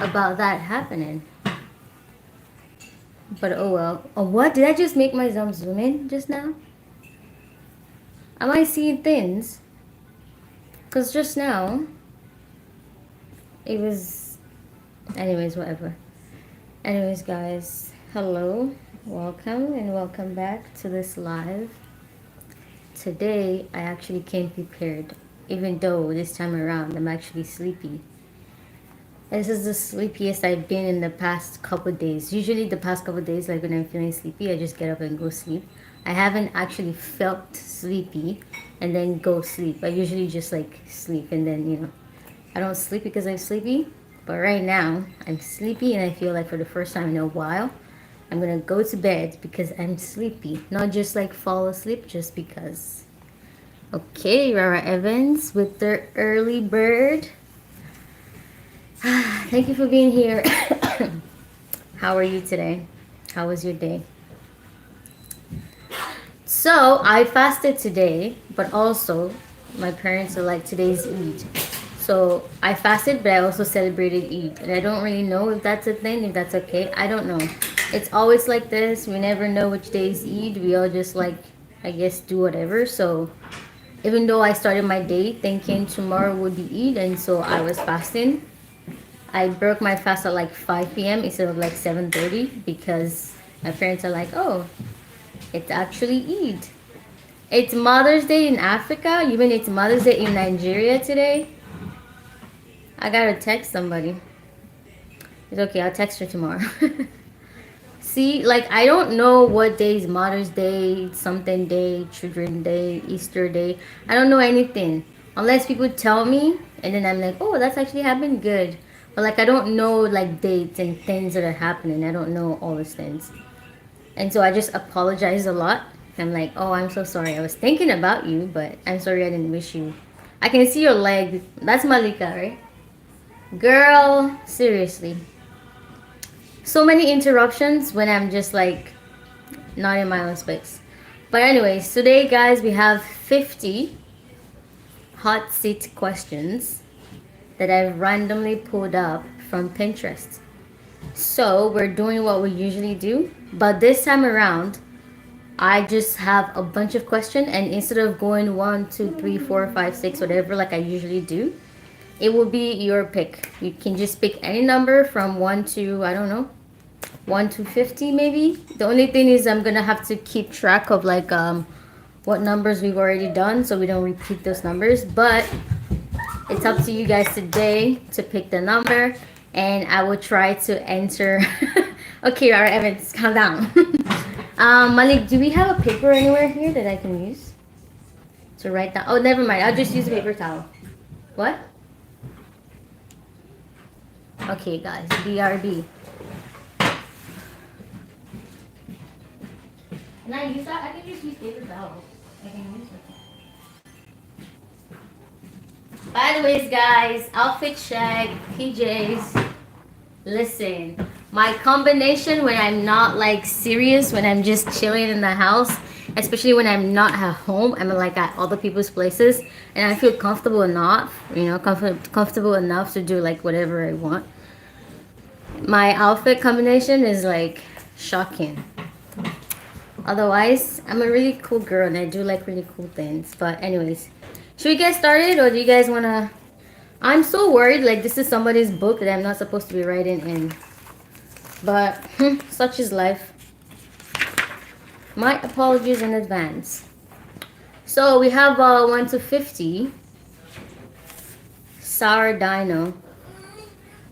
about that happening. But oh well. Oh, what? Did I just make my zoom in just now? Am I seeing things? Because just now, it was... Anyways, whatever. Anyways, guys, hello. Welcome and welcome back to this live. Today, I actually came prepared. Even though this time around, I'm actually sleepy. This is the sleepiest I've been in the past couple days. Usually the past couple days, like when I'm feeling sleepy, I just get up and go sleep. I haven't actually felt sleepy and then go sleep. I usually just like sleep and then, I don't sleep because I'm sleepy. But right now, I'm sleepy and I feel like for the first time in a while, I'm gonna go to bed because I'm sleepy. Not just like fall asleep, just because. Okay, Rara Evans with the early bird. Thank you for being here. How are you today? How was your day? So, I fasted today, but also my parents are like, today's Eid. So, I fasted, but I also celebrated Eid. And I don't really know if that's a thing, if that's okay. I don't know. It's always like this. We never know which day is Eid. We all just like, I guess, do whatever. So, even though I started my day thinking tomorrow would be Eid, and so I was fasting, I broke my fast at like 5 p.m. instead of like 7:30 because my parents are like, oh, it's actually Eid. It's Mother's Day in Africa. You mean it's Mother's Day in Nigeria today? I gotta text somebody. It's okay, I'll text her tomorrow. See, like I don't know what day is Mother's Day, something day, Children's Day, Easter Day. I don't know anything. Unless people tell me and then I'm like, oh, that's actually happened, good. But like I don't know like dates and things that are happening. I don't know all those things. And so I just apologize a lot. I'm like, oh, I'm so sorry. I was thinking about you, but I'm sorry I didn't wish you. I can see your leg. That's Malika, right? Girl, seriously. So many interruptions when I'm just like not in my own space. But anyways, today guys, we have 50 hot seat questions that I've randomly pulled up from Pinterest. So we're doing what we usually do, but this time around, I just have a bunch of questions, and instead of going 1, 2, 3, 4, 5, 6, whatever like I usually do, it will be your pick. You can just pick any number from 1 to, I don't know, 1 to 50 maybe. The only thing is I'm gonna have to keep track of like what numbers we've already done so we don't repeat those numbers. But it's up to you guys today to pick the number, and I will try to answer. Okay, all right, Evans, calm down. Malik, do we have a paper anywhere here that I can use to write down? Oh, never mind. I'll just use a paper towel. What? Okay, guys. BRB. Can I use that? I can just use paper towels. I can use it. By the way, guys, outfit check, PJs. Listen, my combination when I'm not like serious, when I'm just chilling in the house, especially when I'm not at home, I'm like at other people's places, and I feel comfortable enough, comfortable enough to do like whatever I want. My outfit combination is like shocking. Otherwise, I'm a really cool girl and I do like really cool things. But anyways, should we get started or do you guys want to... I'm so worried like this is somebody's book that I'm not supposed to be writing in. But such is life. My apologies in advance. So we have 1 to 50. Sour Dino.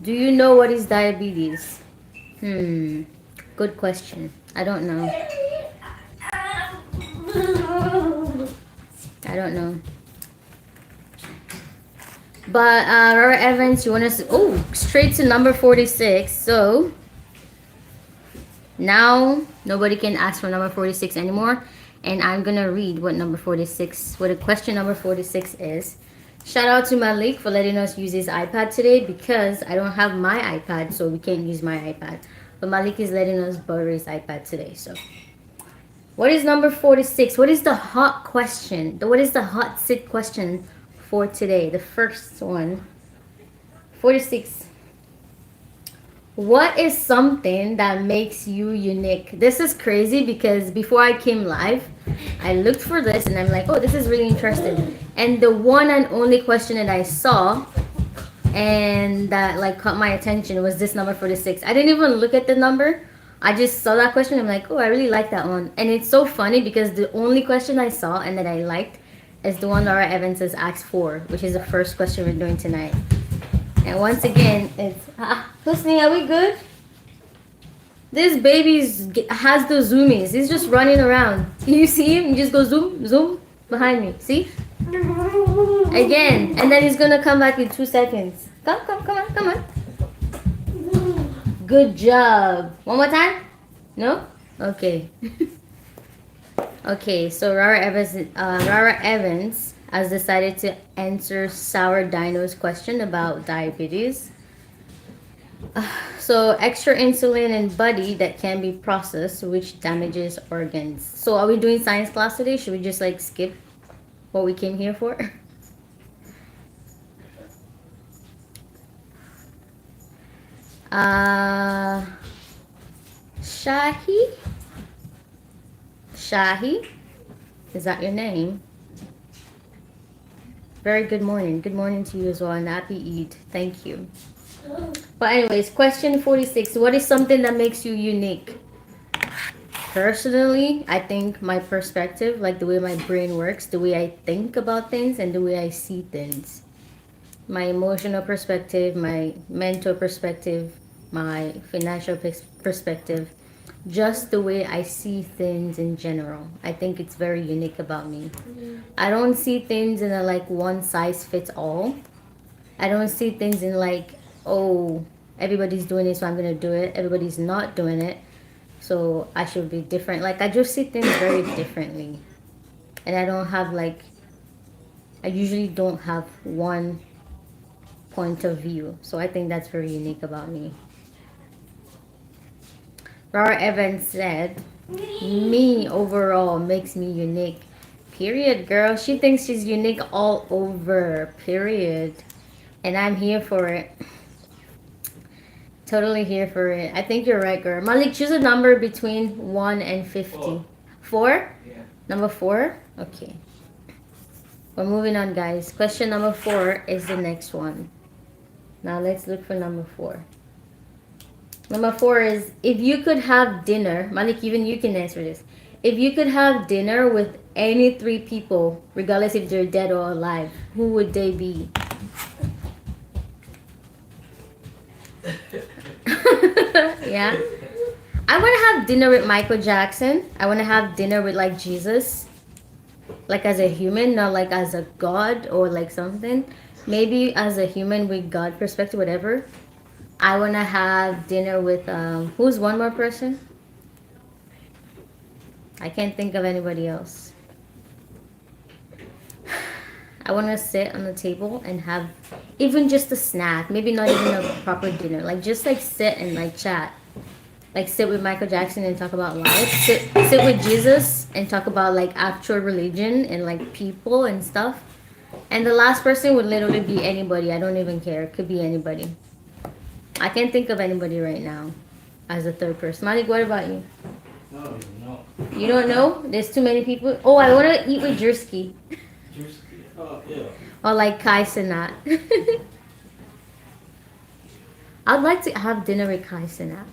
Do you know what is diabetes? Good question. I don't know. I don't know. But Rara Evans, you want us to... Oh, straight to number 46. So now nobody can ask for number 46 anymore. And I'm going to read what number 46, what the question number 46 is. Shout out to Malik for letting us use his iPad today because I don't have my iPad, so we can't use my iPad. But Malik is letting us borrow his iPad today. So what is number 46? What is the hot question? What is the hot sit question for today? The first one. 46. What is something that makes you unique? This is crazy because before I came live, I looked for this and I'm like, oh, this is really interesting. And the one and only question that I saw and that like caught my attention was this number 46. I didn't even look at the number. I just saw that question. I'm like, oh, I really like that one. And it's so funny because the only question I saw and that I liked is the one Laura Evans has asked for, which is the first question we're doing tonight. And once again, it's Husni, are we good? This has the zoomies. He's just running around. You see him? You just go zoom, zoom behind me. See? Again, and then he's gonna come back in 2 seconds. Come on. Good job. One more time? No? Okay. Okay, so Rara Evans has decided to answer Sour Dino's question about diabetes. So extra insulin in body that can be processed, which damages organs. So are we doing science class today? Should we just like skip what we came here for? Shahi? Shahi? Is that your name? Very good morning. Good morning to you as well, and happy Eid. Thank you. But anyways, question 46. What is something that makes you unique? Personally, I think my perspective, like the way my brain works, the way I think about things, and the way I see things. My emotional perspective, my mental perspective, my financial perspective, just the way I see things in general. I think it's very unique about me. I don't see things in a like one size fits all. I don't see things in like, oh, everybody's doing it, so I'm gonna do it. Everybody's not doing it, so I should be different. Like I just see things very differently, and I don't have like, I usually don't have one point of view. So I think that's very unique about me. Rara Evans said, me overall makes me unique. Period, girl. She thinks she's unique all over. Period. And I'm here for it. Totally here for it. I think you're right, girl. Malik, choose a number between 1 and 50. 4? Yeah. Number 4? Okay. We're moving on, guys. Question number 4 is the next one. Now let's look for number 4. Number 4 is, if you could have dinner, Malik, even you can answer this. If you could have dinner with any 3 people, regardless if they're dead or alive, who would they be? Yeah. I want to have dinner with Michael Jackson. I want to have dinner with like Jesus. Like as a human, not like as a god or like something. Maybe as a human with God perspective, whatever. I want to have dinner with, who's one more person? I can't think of anybody else. I want to sit on the table and have even just a snack. Maybe not even a proper dinner. Like just like sit and like chat. Like sit with Michael Jackson and talk about life. Sit with Jesus and talk about like actual religion and like people and stuff. And the last person would literally be anybody. I don't even care. It could be anybody. I can't think of anybody right now as a third person. Malik, what about you? No. You don't know? There's too many people. Oh, I want to eat with Jersky. Jersky? Oh, yeah. Or like Kai Cenat. I'd like to have dinner with Kai Cenat.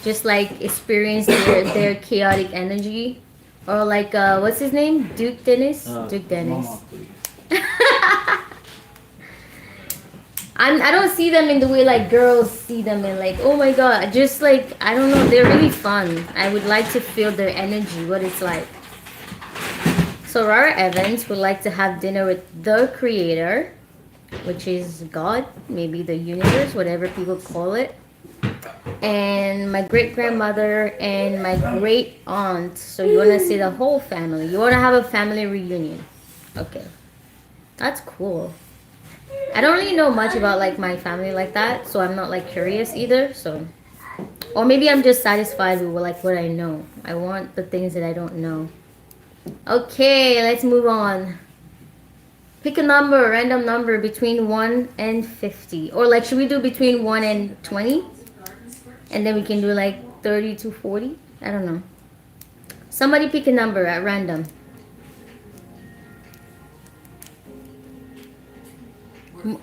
Just like experience their chaotic energy. Or like, what's his name? Duke Dennis? Duke Dennis. Mama, please. I don't see them in the way like girls see them and like, oh my god, just like, I don't know, they're really fun. I would like to feel their energy, what it's like. So Rara Evans would like to have dinner with the creator, which is God, maybe the universe, whatever people call it. And my great grandmother and my great aunt. So you want to see the whole family. You want to have a family reunion. Okay. That's cool. I don't really know much about like my family like that, so I'm not like curious either. So, or maybe I'm just satisfied with like what I know. I want the things that I don't know. Okay, let's move on. Pick a number, a random number between 1 and 50. Or like, should we do between 1 and 20? And then we can do like 30 to 40? I don't know. Somebody pick a number at random.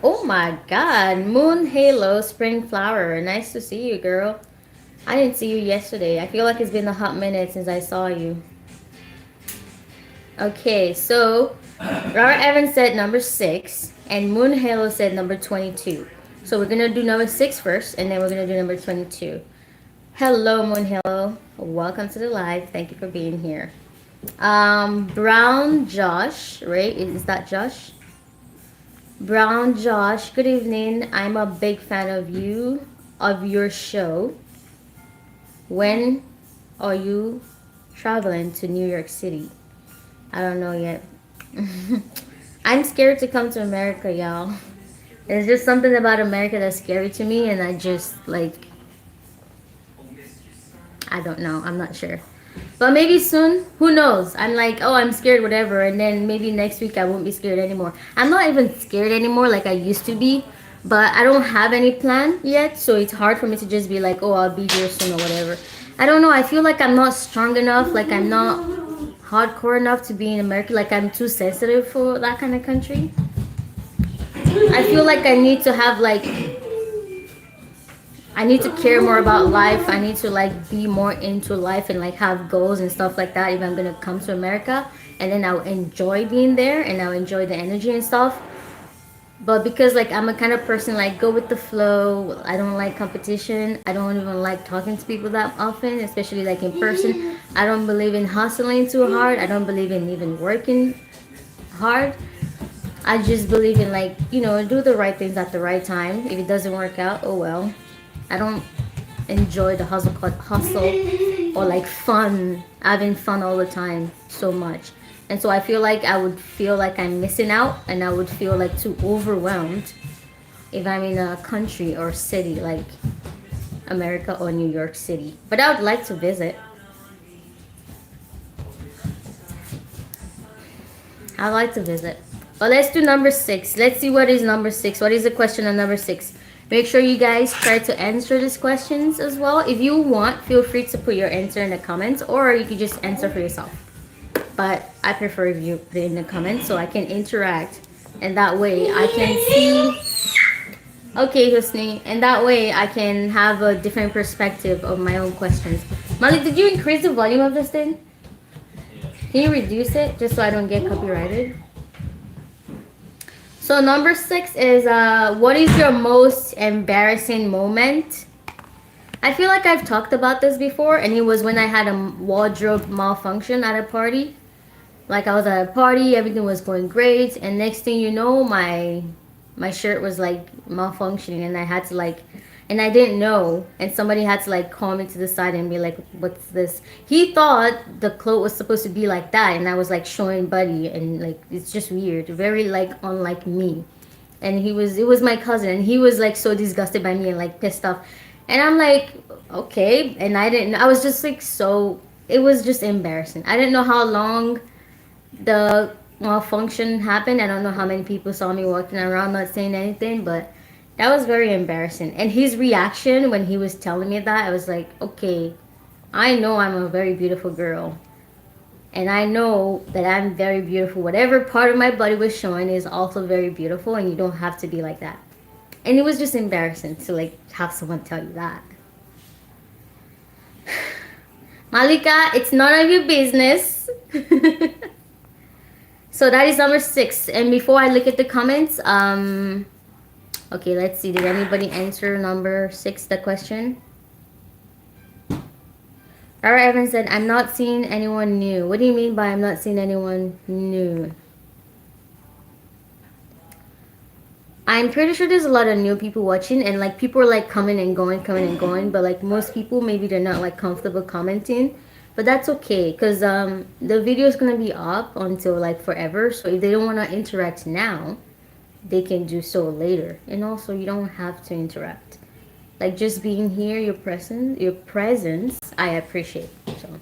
Oh my god. Moon Halo Spring Flower. Nice to see you, girl. I didn't see you yesterday. I feel like it's been a hot minute since I saw you. Okay, so Robert Evans said number 6, and Moon Halo said number 22. So we're gonna do number 6 first, and then we're gonna do number 22. Hello, Moon Halo. Welcome to the live. Thank you for being here. Brown Josh, right? Is that Josh? Brown Josh, good evening. I'm a big fan of you, of your show. When are you traveling to New York City? I don't know yet. I'm scared to come to America, y'all. There's just something about America that's scary to me, and I just, like, I don't know. I'm not sure. But maybe soon, who knows? I'm like, oh, I'm scared, whatever. And then maybe next week I won't be scared anymore. I'm not even scared anymore like I used to be. But I don't have any plan yet. So it's hard for me to just be like, oh, I'll be here soon or whatever. I don't know. I feel like I'm not strong enough. Like I'm not hardcore enough to be in America. Like I'm too sensitive for that kind of country. I feel like I need to have like I need to care more about life. I need to like be more into life and like have goals and stuff like that if I'm gonna come to America. And then I'll enjoy being there and I'll enjoy the energy and stuff. But because like I'm a kind of person like go with the flow. I don't like competition. I don't even like talking to people that often, especially like in person. I don't believe in hustling too hard. I don't believe in even working hard. I just believe in like, you know, do the right things at the right time. If it doesn't work out, oh well. I don't enjoy the hustle or like fun, having fun all the time so much. And so I feel like I would feel like I'm missing out and I would feel like too overwhelmed if I'm in a country or city like America or New York City. But I would like to visit. I'd like to visit. But let's do number 6. Let's see what is number 6. What is the question on number 6? Make sure you guys try to answer these questions as well. If you want, feel free to put your answer in the comments or you can just answer for yourself. But I prefer if you put it in the comments so I can interact and that way I can see. Okay, Husni. And that way I can have a different perspective of my own questions. Malik, did you increase the volume of this thing? Can you reduce it just so I don't get copyrighted? So number 6 is what is your most embarrassing moment? I feel like I've talked about this before, and it was when I had a wardrobe malfunction at a party. Like I was at a party, everything was going great, and next thing you know, my shirt was like malfunctioning, and I had to like, and I didn't know, and somebody had to like call me to the side and be like, "What's this?" He thought the clothes was supposed to be like that, and I was like showing Buddy, and like it's just weird, very like unlike me. And it was my cousin, and he was like so disgusted by me and like pissed off, and I'm like, okay, and I was just like so, it was just embarrassing. I didn't know how long the malfunction happened. I don't know how many people saw me walking around not saying anything, but that was very embarrassing. And his reaction when he was telling me that, I was like, okay, I know I'm a very beautiful girl. And I know that I'm very beautiful. Whatever part of my body was showing is also very beautiful, and you don't have to be like that. And it was just embarrassing to like have someone tell you that. Malika, it's none of your business. So that is number 6. And before I look at the comments, okay, let's see. Did anybody answer number 6, the question? Rara Evans said, I'm not seeing anyone new. What do you mean by I'm not seeing anyone new? I'm pretty sure there's a lot of new people watching, and like people are like coming and going, but like most people, maybe they're not like comfortable commenting. But that's okay, because the video is going to be up until like forever. So if they don't want to interact now, they can do so later. And also, you don't have to interact. Like just being here, your presence, I appreciate. So.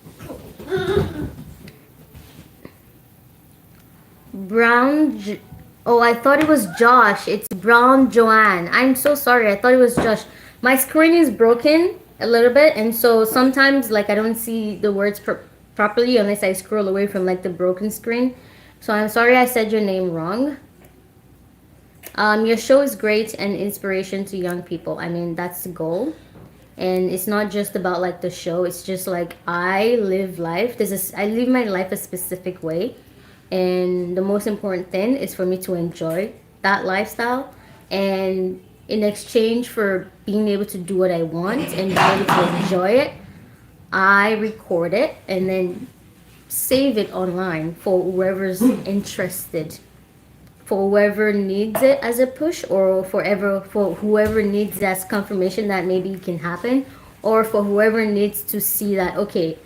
Oh, I thought it was Josh. It's Brown Joanne. I'm so sorry. I thought it was Josh. My screen is broken a little bit, and so sometimes like I don't see the words properly unless I scroll away from like the broken screen. So I'm sorry I said your name wrong. Your show is great and inspiration to young people. I mean, that's the goal. And it's not just about like the show. It's just like I live life. I live my life a specific way, and the most important thing is for me to enjoy that lifestyle. And in exchange for being able to do what I want and being able to enjoy it, I record it and then save it online for whoever's interested, for whoever needs it as a push, or for whoever needs that confirmation that maybe it can happen, or for whoever needs to see that, okay,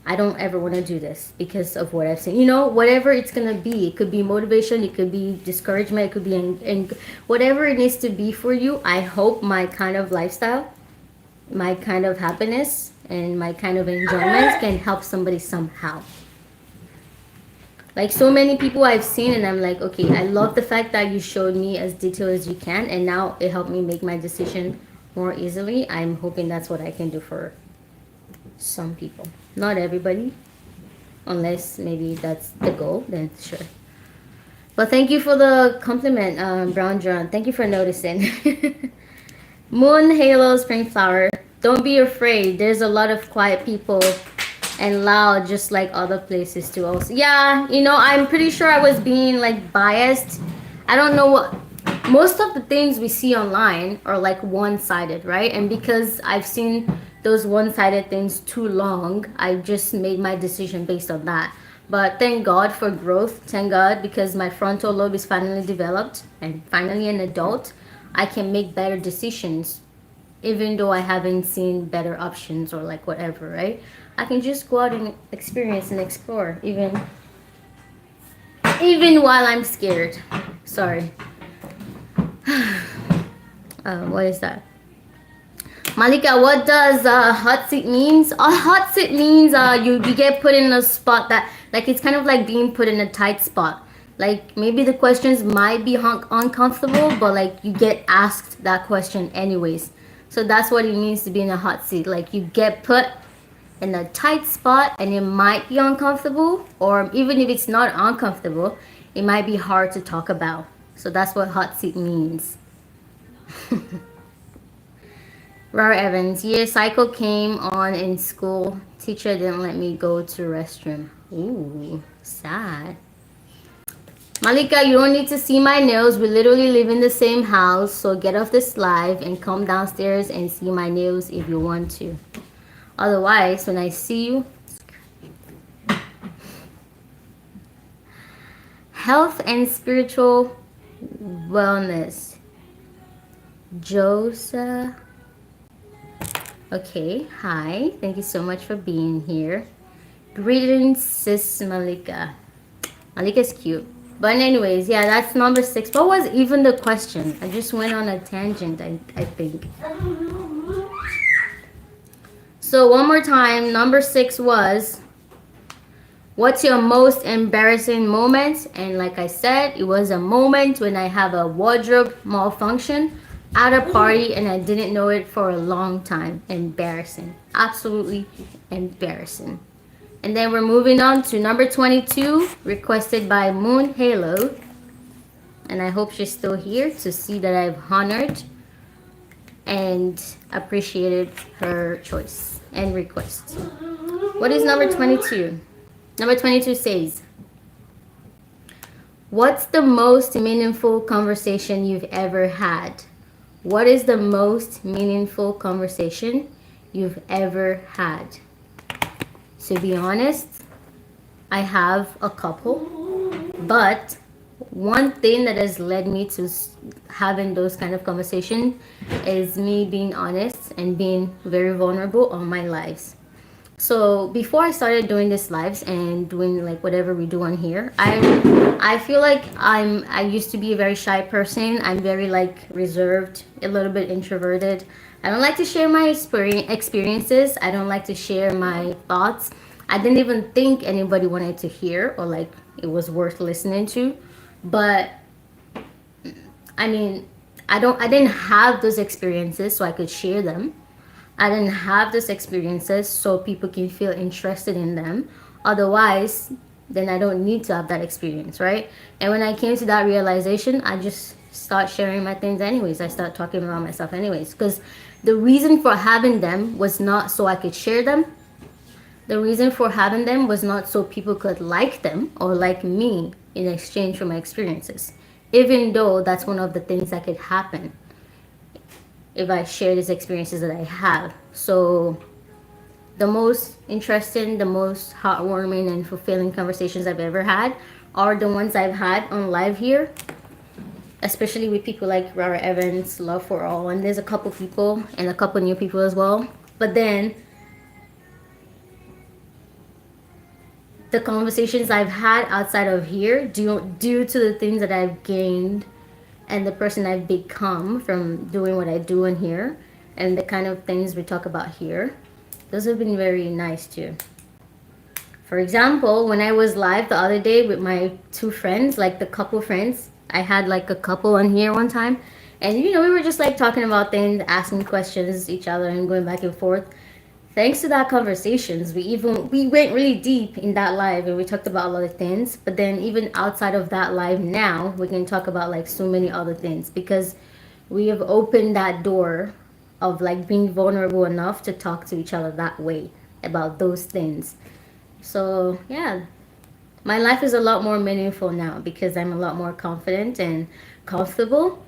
I don't ever want to do this because of what I've seen. You know, whatever it's gonna be. It could be motivation, it could be discouragement, it could be whatever it needs to be for you. I hope my kind of lifestyle, my kind of happiness, and my kind of enjoyment can help somebody somehow. Like so many people I've seen, and I'm like, okay, I love the fact that you showed me as detailed as you can, and now it helped me make my decision more easily. I'm hoping that's what I can do for some people. Not everybody, unless maybe that's the goal, then sure. But thank you for the compliment, Brown John. Thank you for noticing. Moon, Halo, Spring Flower. Don't be afraid. There's a lot of quiet people and loud, just like other places too. Also, yeah, you know, I'm pretty sure I was being like biased. I don't know what. Most of the things we see online are like one-sided, right? And because I've seen those one-sided things too long, I just made my decision based on that. But thank God for growth. Thank God because my frontal lobe is finally developed and finally an adult. I can make better decisions even though I haven't seen better options or like whatever, right? I can just go out and experience and explore even while I'm scared. Sorry. What is that? Malika, what does hot seat means? Hot seat means you get put in a spot that like it's kind of like being put in a tight spot. Like maybe the questions might be uncomfortable, but like you get asked that question anyways. So that's what it means to be in a hot seat. Like you get put in a tight spot and it might be uncomfortable, or even if it's not uncomfortable, it might be hard to talk about. So that's what hot seat means. Rara Evans, yeah, cycle came on in school. Teacher didn't let me go to restroom. Ooh, sad. Malika, you don't need to see my nails. We literally live in the same house. So get off this live and come downstairs and see my nails if you want to. Otherwise, when I see you, health and spiritual wellness. Josa. Okay, hi. Thank you so much for being here. Greetings, sis Malika. Malika's cute. But anyways, yeah, that's number 6. What was even the question? I just went on a tangent, I think. So one more time, number 6 was, what's your most embarrassing moment? And like I said, it was a moment when I have a wardrobe malfunction at a party and I didn't know it for a long time. Embarrassing. Absolutely embarrassing. And then we're moving on to number 22, requested by Moon Halo. And I hope she's still here to see that I've honored and appreciated her choice and request. What is number 22? Number 22 says, what's the most meaningful conversation you've ever had? What is the most meaningful conversation you've ever had? To be honest, I have a couple, but one thing that has led me to having those kind of conversations is me being honest and being very vulnerable on my lives. So before I started doing these lives and doing like whatever we do on here, I feel like I used to be a very shy person. I'm very like reserved, a little bit introverted. I don't like to share my experiences. I don't like to share my thoughts. I didn't even think anybody wanted to hear or like it was worth listening to. But I mean, I didn't have those experiences so I could share them. I didn't have those experiences so people can feel interested in them. Otherwise, then I don't need to have that experience, right? And when I came to that realization, I just start sharing my things anyways. I start talking about myself anyways. Because the reason for having them was not so I could share them. The reason for having them was not so people could like them or like me in exchange for my experiences. Even though that's one of the things that could happen if I share these experiences that I have. So the most interesting, the most heartwarming and fulfilling conversations I've ever had are the ones I've had on live here, especially with people like Rara Evans, Love for All, and there's a couple people and a couple new people as well. But then the conversations I've had outside of here, due to the things that I've gained and the person I've become from doing what I do in here, and the kind of things we talk about here, those have been very nice too. For example, when I was live the other day with my two friends, like the couple friends, I had like a couple on here one time, and we were just like talking about things, asking questions each other, and going back and forth. Thanks to that conversations, we went really deep in that live, and we talked about a lot of things. But then even outside of that live now, we can talk about like so many other things because we have opened that door of like being vulnerable enough to talk to each other that way about those things. So yeah, my life is a lot more meaningful now because I'm a lot more confident and comfortable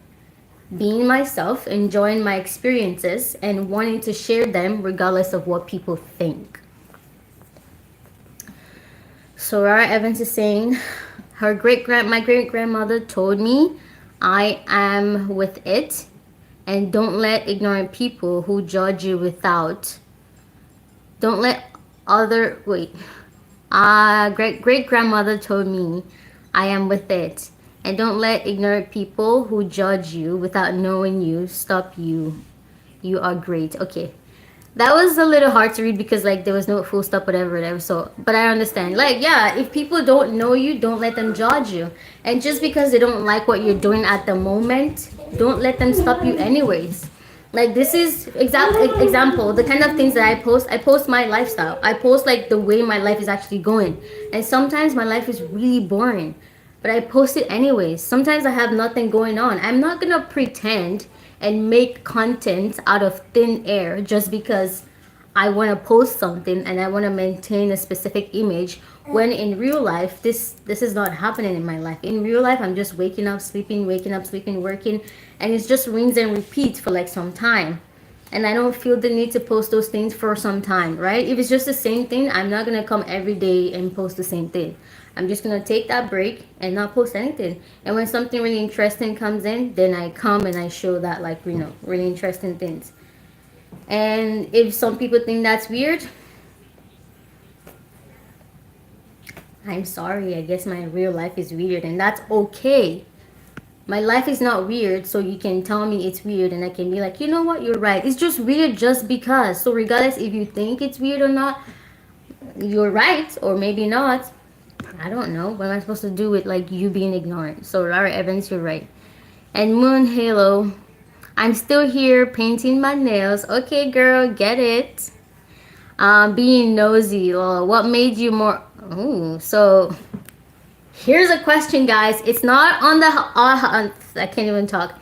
being myself, enjoying my experiences, and wanting to share them regardless of what people think. So Rara Evans is saying, my great grandmother told me, I am with it, and don't let ignorant people who judge you without. Don't let other wait. Great grandmother told me, I am with it. And don't let ignorant people who judge you without knowing you stop you. You are great. Okay. That was a little hard to read because like there was no full stop, whatever. So, but I understand. Like, yeah, if people don't know you, don't let them judge you. And just because they don't like what you're doing at the moment, don't let them stop you anyways. Like this is example the kind of things that I post my lifestyle. I post like the way my life is actually going, and sometimes my life is really boring, but I post it anyways. Sometimes I have nothing going on. I'm not gonna pretend and make content out of thin air just because I want to post something and I want to maintain a specific image when in real life this is not happening in my life. In real life I'm just waking up, sleeping, working, and it's just rinse and repeat for like some time. And I don't feel the need to post those things for some time, right? If it's just the same thing, I'm not going to come every day and post the same thing. I'm just going to take that break and not post anything. And when something really interesting comes in, then I come and I show that like, really interesting things. And if some people think that's weird, I'm sorry. I guess my real life is weird, and that's okay. My life is not weird, so you can tell me it's weird, and I can be like, you know what, you're right. It's just weird just because. So, regardless if you think it's weird or not, you're right, or maybe not. I don't know. What am I supposed to do with like you being ignorant? So, Lara Evans, you're right. And Moon Halo, I'm still here painting my nails. Okay, girl, get it. Being nosy. What made you more? Ooh, so here's a question, guys. It's not on the. I can't even talk.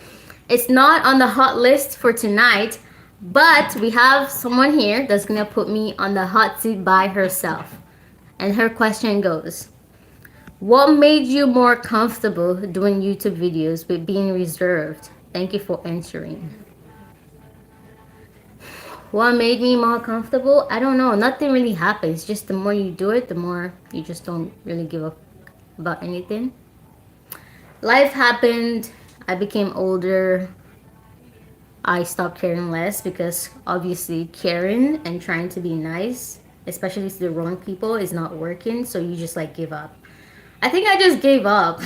It's not on the hot list for tonight, but we have someone here that's gonna put me on the hot seat by herself. And her question goes, what made you more comfortable doing YouTube videos with being reserved? Thank you for answering. What made me more comfortable? I don't know. Nothing really happens. Just the more you do it, the more you just don't really give up about anything. Life happened. I became older. I stopped caring less because obviously caring and trying to be nice, especially to the wrong people, is not working. So you just like give up. I think I just gave up.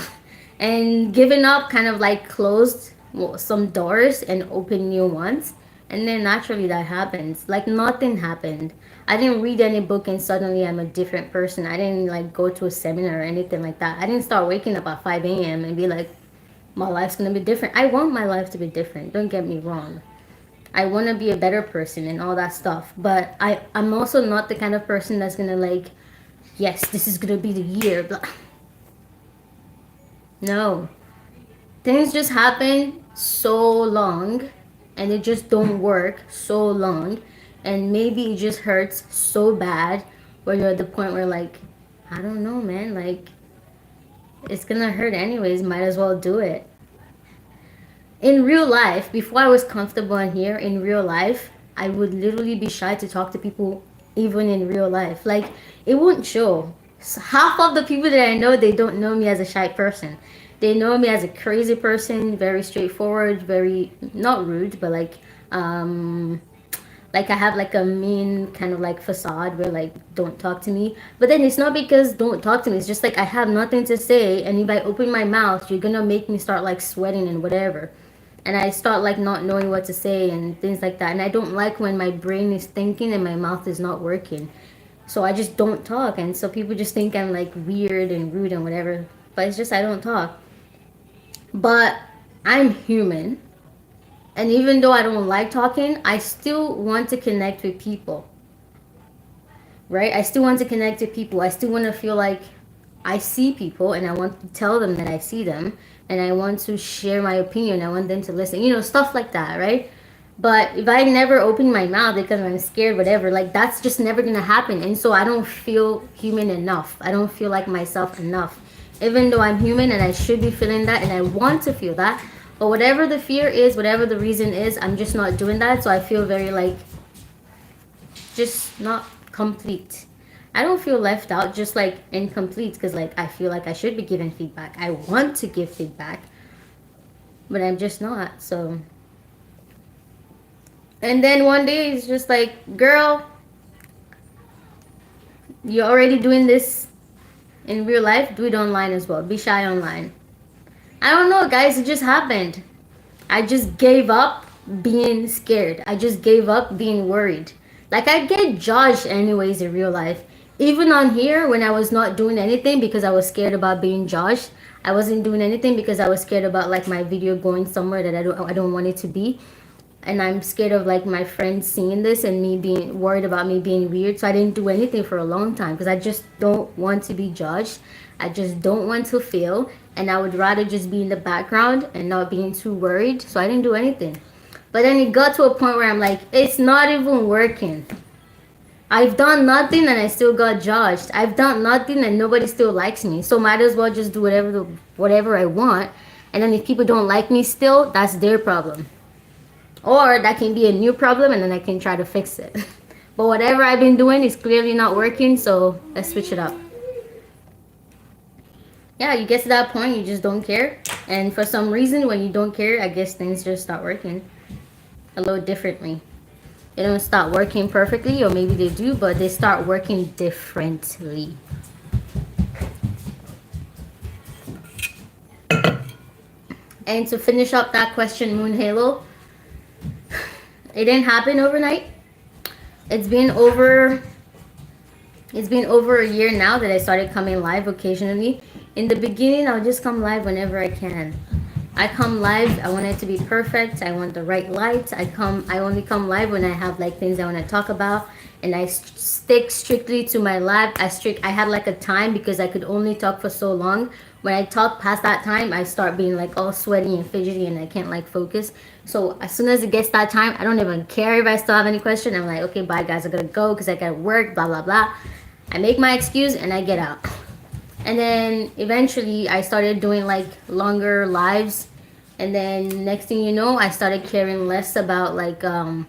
And giving up kind of like closed some doors and opened new ones. And then naturally that happens. Like nothing happened. I didn't read any book and suddenly I'm a different person. I didn't like go to a seminar or anything like that. I didn't start waking up at 5 a.m. and be like, my life's gonna be different. I want my life to be different. Don't get me wrong. I want to be a better person and all that stuff. But I'm also not the kind of person that's gonna like, yes, this is gonna be the year. Blah. No, things just happen so long, and it just don't work so long, and maybe it just hurts so bad where you're at the point where like, I don't know, man. Like, it's gonna hurt anyways. Might as well do it. In real life, before I was comfortable in here, in real life, I would literally be shy to talk to people even in real life. Like, it wouldn't show. Half of the people that I know, they don't know me as a shy person. They know me as a crazy person, very straightforward, very, not rude, but um, like I have like a mean kind of like facade where like don't talk to me. But then it's not because don't talk to me. It's just like I have nothing to say, and if I open my mouth, you're gonna make me start like sweating and whatever, and I start like not knowing what to say and things like that. And I don't like when my brain is thinking and my mouth is not working. So I just don't talk, and so people just think I'm like weird and rude and whatever. But it's just I don't talk. But I'm human, and even though I don't like talking, I still want to connect with people, right? I still want to connect with people. I still want to feel like I see people and I want to tell them that I see them, and I want to share my opinion. I want them to listen, stuff like that, right? But if I never open my mouth because I'm scared, whatever, like that's just never gonna happen. And so I don't feel human enough. I don't feel like myself enough. Even though I'm human and I should be feeling that and I want to feel that. But whatever the fear is, whatever the reason is, I'm just not doing that. So I feel very like just not complete. I don't feel left out, just like incomplete, because like I feel like I should be giving feedback. I want to give feedback, but I'm just not. So, and then one day it's just like, girl, you're already doing this in real life. Do it online as well. Be shy online. I don't know, guys. It just happened. I just gave up being scared. I just gave up being worried. Like, I get judged anyways in real life. Even on here, when I was not doing anything because I was scared about being judged. I wasn't doing anything because I was scared about like my video going somewhere that I don't want it to be. And I'm scared of like my friends seeing this and me being worried about me being weird. So I didn't do anything for a long time because I just don't want to be judged. I just don't want to fail, and I would rather just be in the background and not being too worried. So I didn't do anything. But then it got to a point where I'm like, it's not even working. I've done nothing and I still got judged. I've done nothing and nobody still likes me. So might as well just do whatever I want. And then if people don't like me still, that's their problem. Or that can be a new problem and then I can try to fix it. But whatever I've been doing is clearly not working, so let's switch it up. Yeah, you get to that point, you just don't care. And for some reason, when you don't care, I guess things just start working a little differently. They don't start working perfectly, or maybe they do, but they start working differently. And to finish up that question, Moon Halo, it didn't happen overnight. It's been over a year now that I started coming live occasionally. In the beginning, I'll just come live whenever I can. I come live, I want it to be perfect. I want the right light. I only come live when I have like things I want to talk about, and I stick strictly to my live. I had like a time because I could only talk for so long. When I talk past that time, I start being like all sweaty and fidgety and I can't like focus. So as soon as it gets that time, I don't even care if I still have any question. I'm like, okay, bye guys, I gotta go because I gotta work, blah blah blah. I make my excuse and I get out. And then eventually I started doing like longer lives, and then next thing you know, I started caring less about like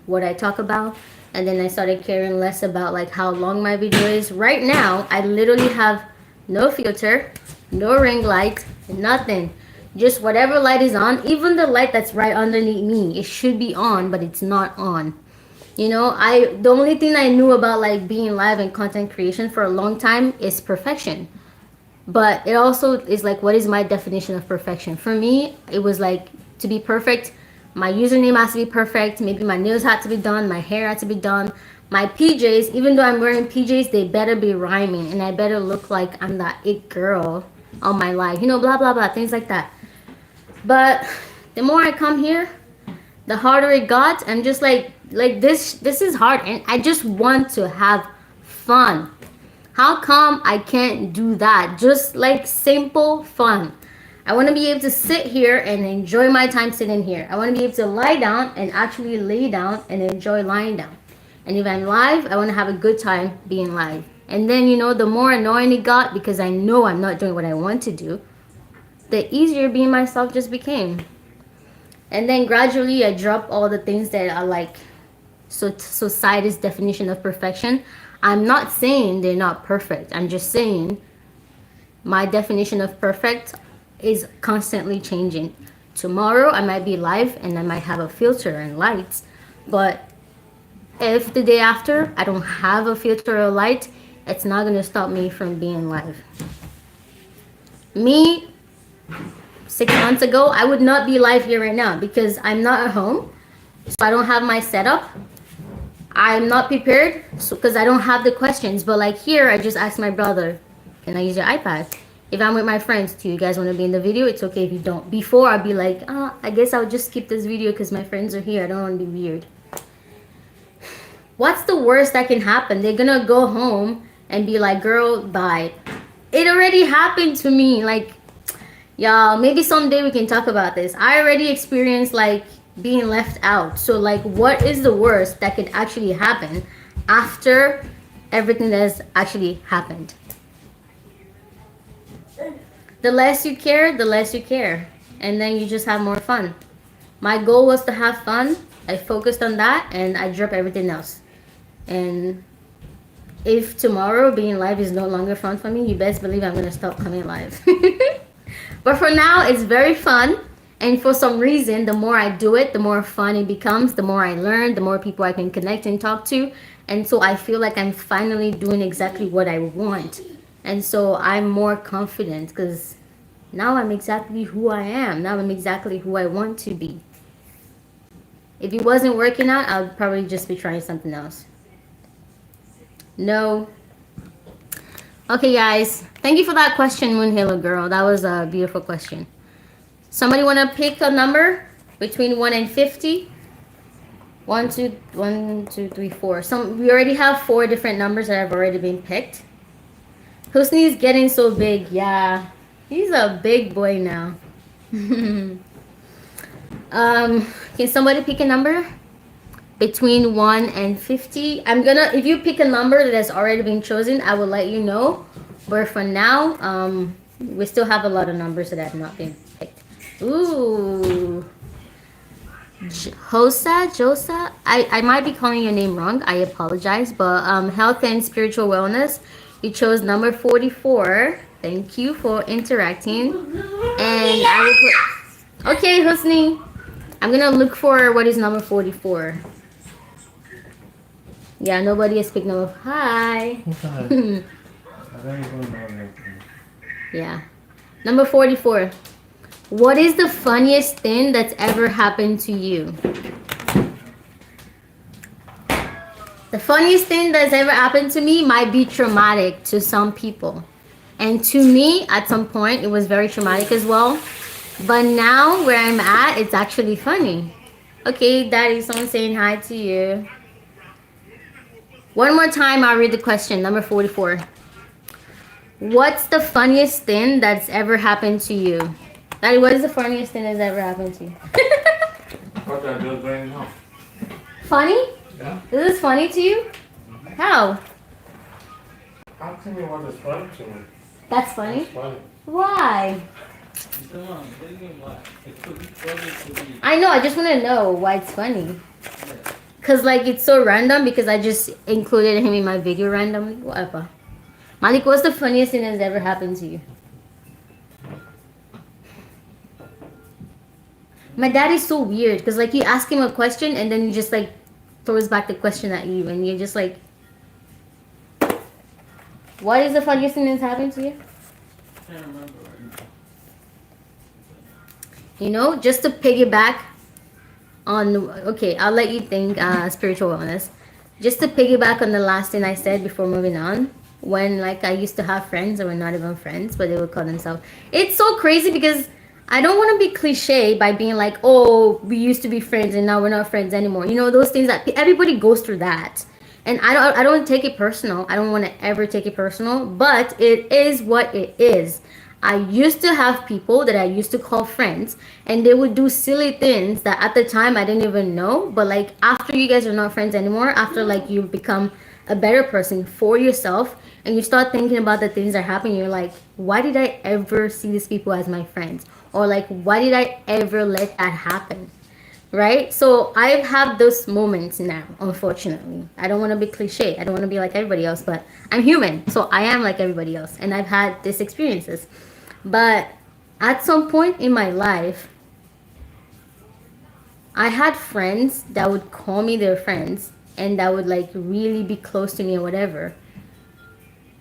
what I talk about, and then I started caring less about like how long my video is. Right now I literally have no filter, no ring light, nothing. Just whatever light is on, even the light that's right underneath me, it should be on, but it's not on. The only thing I knew about like being live and content creation for a long time is perfection. But it also is like, what is my definition of perfection? For me, it was like, to be perfect, my username has to be perfect. Maybe my nails had to be done. My hair had to be done. My PJs, even though I'm wearing PJs, they better be rhyming. And I better look like I'm that it girl all my life. Blah, blah, blah, things like that. But the more I come here, the harder it got. I'm just like this is hard, and I just want to have fun. How come I can't do that? Just like simple fun. I want to be able to sit here and enjoy my time sitting here. I want to be able to lie down and actually lay down and enjoy lying down. And if I'm live, I want to have a good time being live. And then, the more annoying it got because I know I'm not doing what I want to do, the easier being myself just became. And then gradually I dropped all the things that are like society's definition of perfection. I'm not saying they're not perfect. I'm just saying my definition of perfect is constantly changing. Tomorrow I might be live and I might have a filter and lights, but if the day after I don't have a filter or light, it's not going to stop me from being live. Me, 6 months ago, I would not be live here right now because I'm not at home, so I don't have my setup. I'm not prepared because I don't have the questions. But like here, I just asked my brother, can I use your iPad? If I'm with my friends, do you guys want to be in the video? It's okay if you don't. Before, I'd be like, I guess I'll just skip this video because my friends are here. I don't want to be weird. What's the worst that can happen? They're going to go home and be like, girl, bye. It already happened to me. Like, y'all, maybe someday we can talk about this. I already experienced like being left out. So like, what is the worst that could actually happen after everything that has actually happened? The less you care, the less you care. And then you just have more fun. My goal was to have fun. I focused on that and I dropped everything else. And if tomorrow being live is no longer fun for me, you best believe I'm going to stop coming live. But for now, it's very fun. And for some reason, the more I do it, the more fun it becomes, the more I learn, the more people I can connect and talk to. And so I feel like I'm finally doing exactly what I want. And so I'm more confident because now I'm exactly who I am. Now I'm exactly who I want to be. If it wasn't working out, I'll probably just be trying something else. No. Okay, guys. Thank you for that question, Moon Halo Girl. That was a beautiful question. Somebody want to pick a number between 1 and 50? 1, 2, 3, 4. We already have 4 different numbers that have already been picked. Husni is getting so big. Yeah, he's a big boy now. Can somebody pick a number between 1 and 50? If you pick a number that has already been chosen, I will let you know. But for now, we still have a lot of numbers that have not been picked. Ooh. Josa, I might be calling your name wrong. I apologize. But health and spiritual wellness, you chose number 44. Thank you for interacting. And I will put... Okay, Husni. I'm going to look for what is number 44. Yeah, nobody has picked number... Hi. Yeah. Number 44. What is the funniest thing that's ever happened to you? The funniest thing that's ever happened to me might be traumatic to some people. And to me, at some point, it was very traumatic as well. But now, where I'm at, it's actually funny. Okay, Daddy, someone's saying hi to you. One more time, I'll read the question. Number 44. What's the funniest thing that's ever happened to you? Daddy, what is the funniest thing that's ever happened to you? What I do right now? Funny? Yeah. This is funny to you? How? Ask me what is funny to me. That's funny? It's funny. Why? Come on, tell me why. It could be funny to me. I know, I just want to know why it's funny. Because, like, it's so random because I just included him in my video randomly. Whatever. Malik, what's the funniest thing that's ever happened to you? My dad is so weird because, like, you ask him a question and then he just, like, throws back the question at you and you're just like, what is the funniest thing that's happened to you? I can't remember right now. You know, just to piggyback on, okay, I'll let you think spiritual wellness. Just to piggyback on the last thing I said before moving on, when like I used to have friends that were not even friends, but they would call themselves. It's so crazy because I don't want to be cliche by being like, oh, we used to be friends and now we're not friends anymore. You know, those things that everybody goes through that. And I don't take it personal. I don't want to ever take it personal, but it is what it is. I used to have people that I used to call friends, and they would do silly things that at the time I didn't even know. But like after you guys are not friends anymore, after like you become a better person for yourself, and you start thinking about the things that happen, you're like, why did I ever see these people as my friends? Or like, why did I ever let that happen? Right? So I have those moments now, unfortunately. I don't want to be cliche. I don't want to be like everybody else, but I'm human. So I am like everybody else. And I've had these experiences. But at some point in my life, I had friends that would call me their friends and that would like really be close to me or whatever.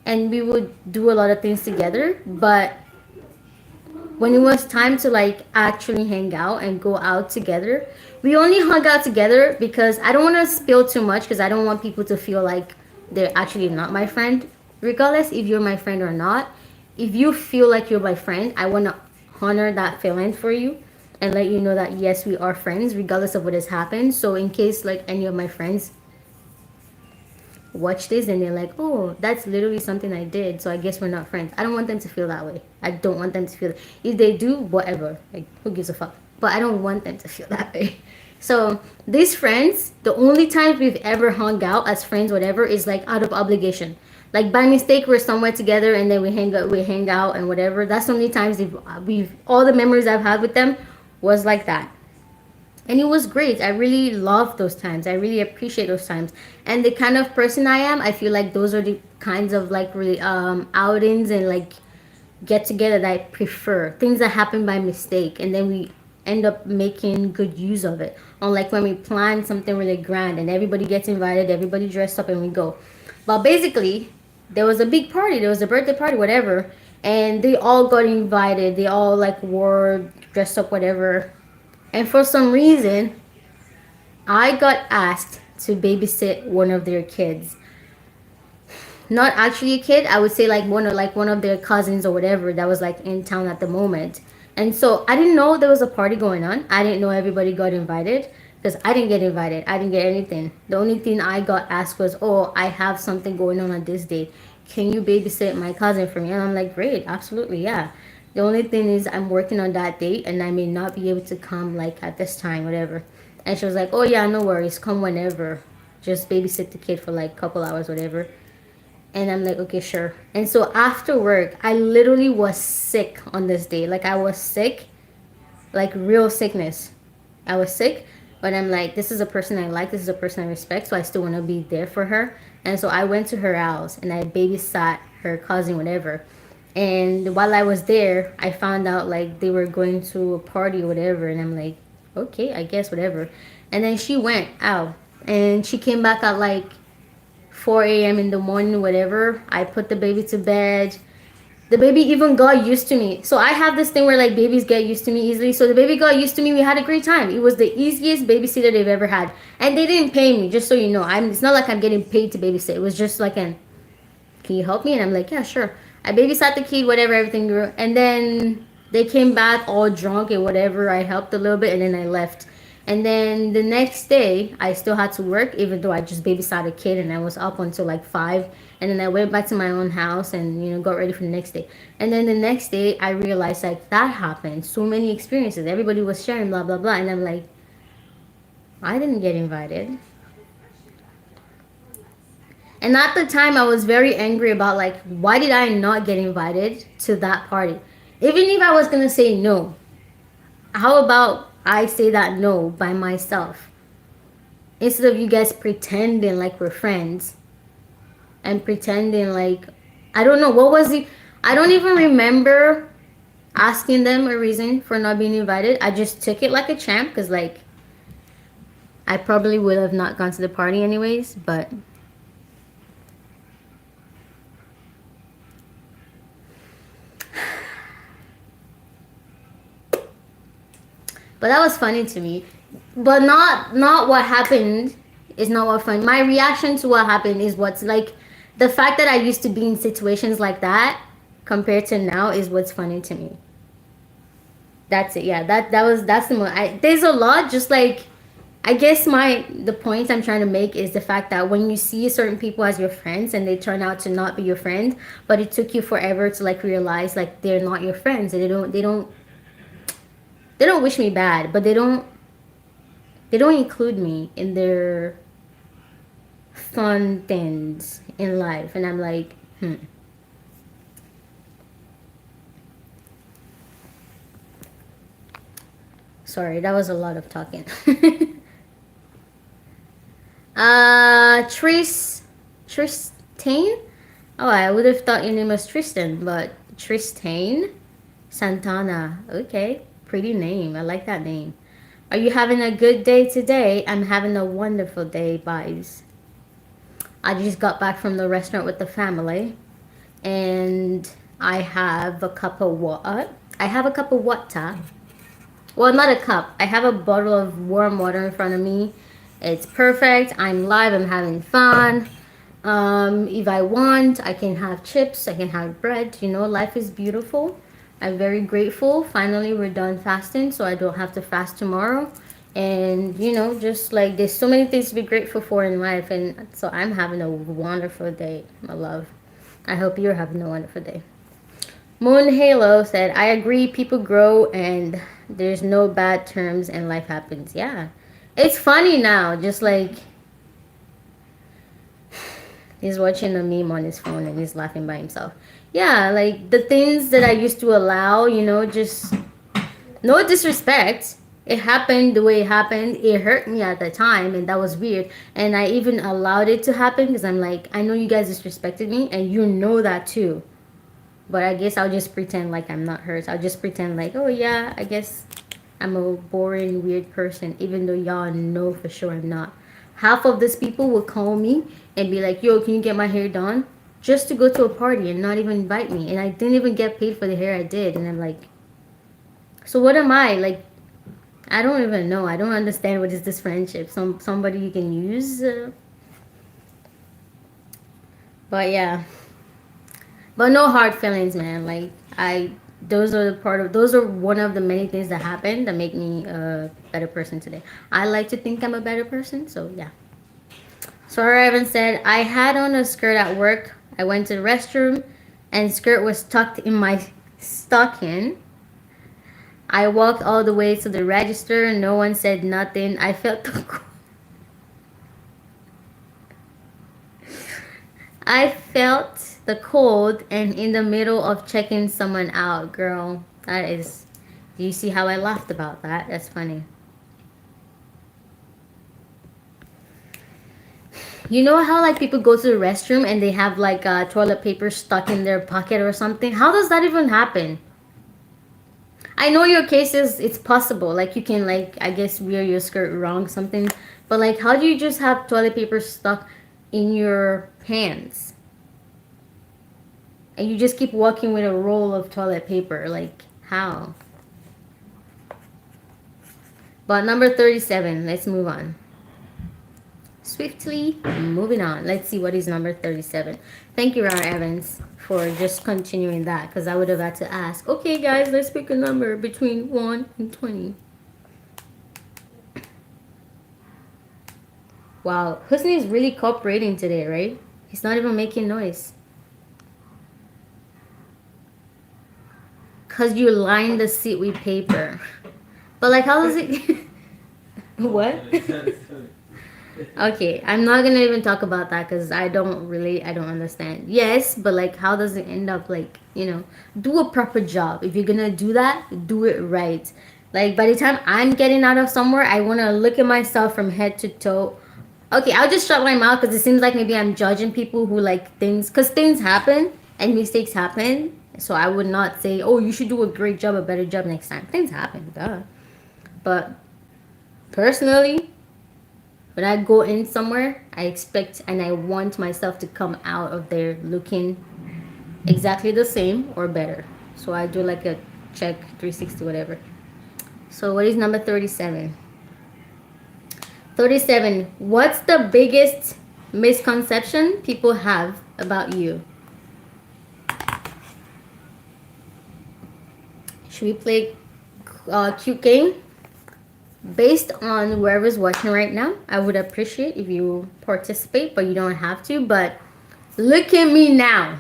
And we would do a lot of things together. But when it was time to like actually hang out and go out together, we only hung out together because I don't want to spill too much because I don't want people to feel like they're actually not my friend. Regardless if you're my friend or not, if you feel like you're my friend, I want to honor that feeling for you and let you know that yes, we are friends regardless of what has happened. So in case like any of my friends watch this and they're like, oh, that's literally something I did, so I guess we're not friends. I don't want them to feel that way. I don't want them to feel that. If they do, whatever. Like, who gives a fuck? But I don't want them to feel that way. So these friends, the only times we've ever hung out as friends, whatever, is like out of obligation. Like by mistake, we're somewhere together and then we hang out and whatever. That's the only times we've all the memories I've had with them was like that, and it was great. I really love those times. I really appreciate those times. And the kind of person I am, I feel like those are the kinds of like really outings and like get together that I prefer. Things that happen by mistake and then we end up making good use of it. Unlike when we plan something really grand and everybody gets invited, everybody dressed up and we go. But basically, there was a big party. There was a birthday party, whatever, and they all got invited. They all like wore dressed up, whatever, and for some reason, I got asked to babysit one of their kids. Not actually a kid, I would say like one of their cousins or whatever that was like in town at the moment. And so I didn't know there was a party going on. I didn't know everybody got invited because I didn't get invited. I didn't get anything. The only thing I got asked was, "Oh, I have something going on this day. Can you babysit my cousin for me?" And I'm like, "Great, absolutely, yeah." The only thing is I'm working on that date and I may not be able to come like at this time, whatever. And she was like, "Oh yeah, no worries. Come whenever. Just babysit the kid for like a couple hours, whatever." And I'm like, okay, sure. And so after work, I literally was sick on this day. Like I was sick, like real sickness. I was sick, but I'm like, this is a person I like. This is a person I respect. So I still want to be there for her. And so I went to her house and I babysat her cousin, whatever. And while I was there, I found out like they were going to a party or whatever. And I'm like, okay, I guess whatever. And then she went out and she came back at like 4 a.m. in the morning, whatever. I put the baby to bed. The baby even got used to me. So I have this thing where like babies get used to me easily. So the baby got used to me. We had a great time. It was the easiest babysitter they've ever had. And they didn't pay me, just so you know. It's not like I'm getting paid to babysit. It was just like an, can you help me? And I'm like, yeah, sure. I babysat the kid, whatever, everything grew. And then they came back all drunk and whatever. I helped a little bit and then I left. And then the next day, I still had to work, even though I just babysat a kid and I was up until like 5. And then I went back to my own house and, got ready for the next day. And then the next day, I realized like that happened. So many experiences. Everybody was sharing, blah, blah, blah. And I'm like, I didn't get invited. And at the time, I was very angry about like, why did I not get invited to that party? Even if I was going to say no, how about I say that no by myself? Instead of you guys pretending like we're friends and pretending like, I don't know, what was it? I don't even remember asking them a reason for not being invited. I just took it like a champ because like, I probably would have not gone to the party anyways, but that was funny to me. But not what happened is not what fun. My reaction to what happened is what's like the fact that I used to be in situations like that compared to now is what's funny to me. That's it. Yeah, that's the most. There's a lot. Just like, I guess the point I'm trying to make is the fact that when you see certain people as your friends and they turn out to not be your friend, but it took you forever to like realize like they're not your friends and they don't wish me bad, but they don't include me in their fun things in life, and I'm like, sorry, that was a lot of talking. Tristain. Oh, I would have thought your name was Tristan, but Tristain Santana. Okay, pretty name. I like that name. Are you having a good day today? I'm having a wonderful day, vibes. I just got back from the restaurant with the family, and I have a cup of water. I have a cup of water. Well, not a cup. I have a bottle of warm water in front of me. It's perfect. I'm live. I'm having fun. If I want, I can have chips. I can have bread. You know, life is beautiful. I'm very grateful. Finally, we're done fasting, so I don't have to fast tomorrow. And, you know, just like there's so many things to be grateful for in life. And so I'm having a wonderful day, my love. I hope you're having a wonderful day. Moon Halo said, I agree, people grow and there's no bad terms and life happens. Yeah. It's funny now, just like he's watching a meme on his phone and he's laughing by himself. Yeah, like the things that I used to allow, you know, just no disrespect. It happened the way it happened. It hurt me at the time and that was weird. And I even allowed it to happen because I'm like, I know you guys disrespected me and you know that too. But I guess I'll just pretend like I'm not hurt. I'll just pretend like, oh yeah, I guess I'm a boring, weird person, even though y'all know for sure I'm not. Half of these people will call me and be like, yo, can you get my hair done? Just to go to a party and not even invite me. And I didn't even get paid for the hair I did. And I'm like, so what am I? Like, I don't even know. I don't understand what is this friendship. Somebody you can use. But yeah. But no hard feelings, man. Like those are one of the many things that happen that make me a better person today. I like to think I'm a better person, so yeah. Sorry, Evan said I had on a skirt at work. I went to the restroom, and skirt was tucked in my stocking. I walked all the way to the register. No one said nothing. I felt the I felt the cold and in the middle of checking someone out, girl. That is. Do you see how I laughed about that? That's funny. You know how like people go to the restroom and they have like toilet paper stuck in their pocket or something? How does that even happen? I know your case is it's possible. Like you can like I guess wear your skirt wrong something, but like how do you just have toilet paper stuck in your pants? And you just keep walking with a roll of toilet paper. Like, how? But number 37, let's move on. Swiftly moving on. Let's see what is number 37. Thank you, Ron Evans, for just continuing that because I would have had to ask. Okay, guys, let's pick a number between 1 and 20. Wow, Husni is really cooperating today, right? He's not even making noise. Because you line the seat with paper. But like, how does it... What? Okay, I'm not gonna even talk about that because I don't understand. Yes, but like, how does it end up like, you know, do a proper job. If you're gonna do that, do it right. Like, by the time I'm getting out of somewhere, I want to look at myself from head to toe. Okay, I'll just shut my mouth because it seems like maybe I'm judging people who like things, because things happen and mistakes happen. So I would not say, oh, you should do a great job, a better job next time. Things happen, duh. But personally, when I go in somewhere, I expect and I want myself to come out of there looking exactly the same or better. So I do like a check 360, whatever. So what is number 37? 37. What's the biggest misconception people have about you? Should we play cute game. Based on whoever's watching right now, I would appreciate if you participate, but you don't have to. But look at me now,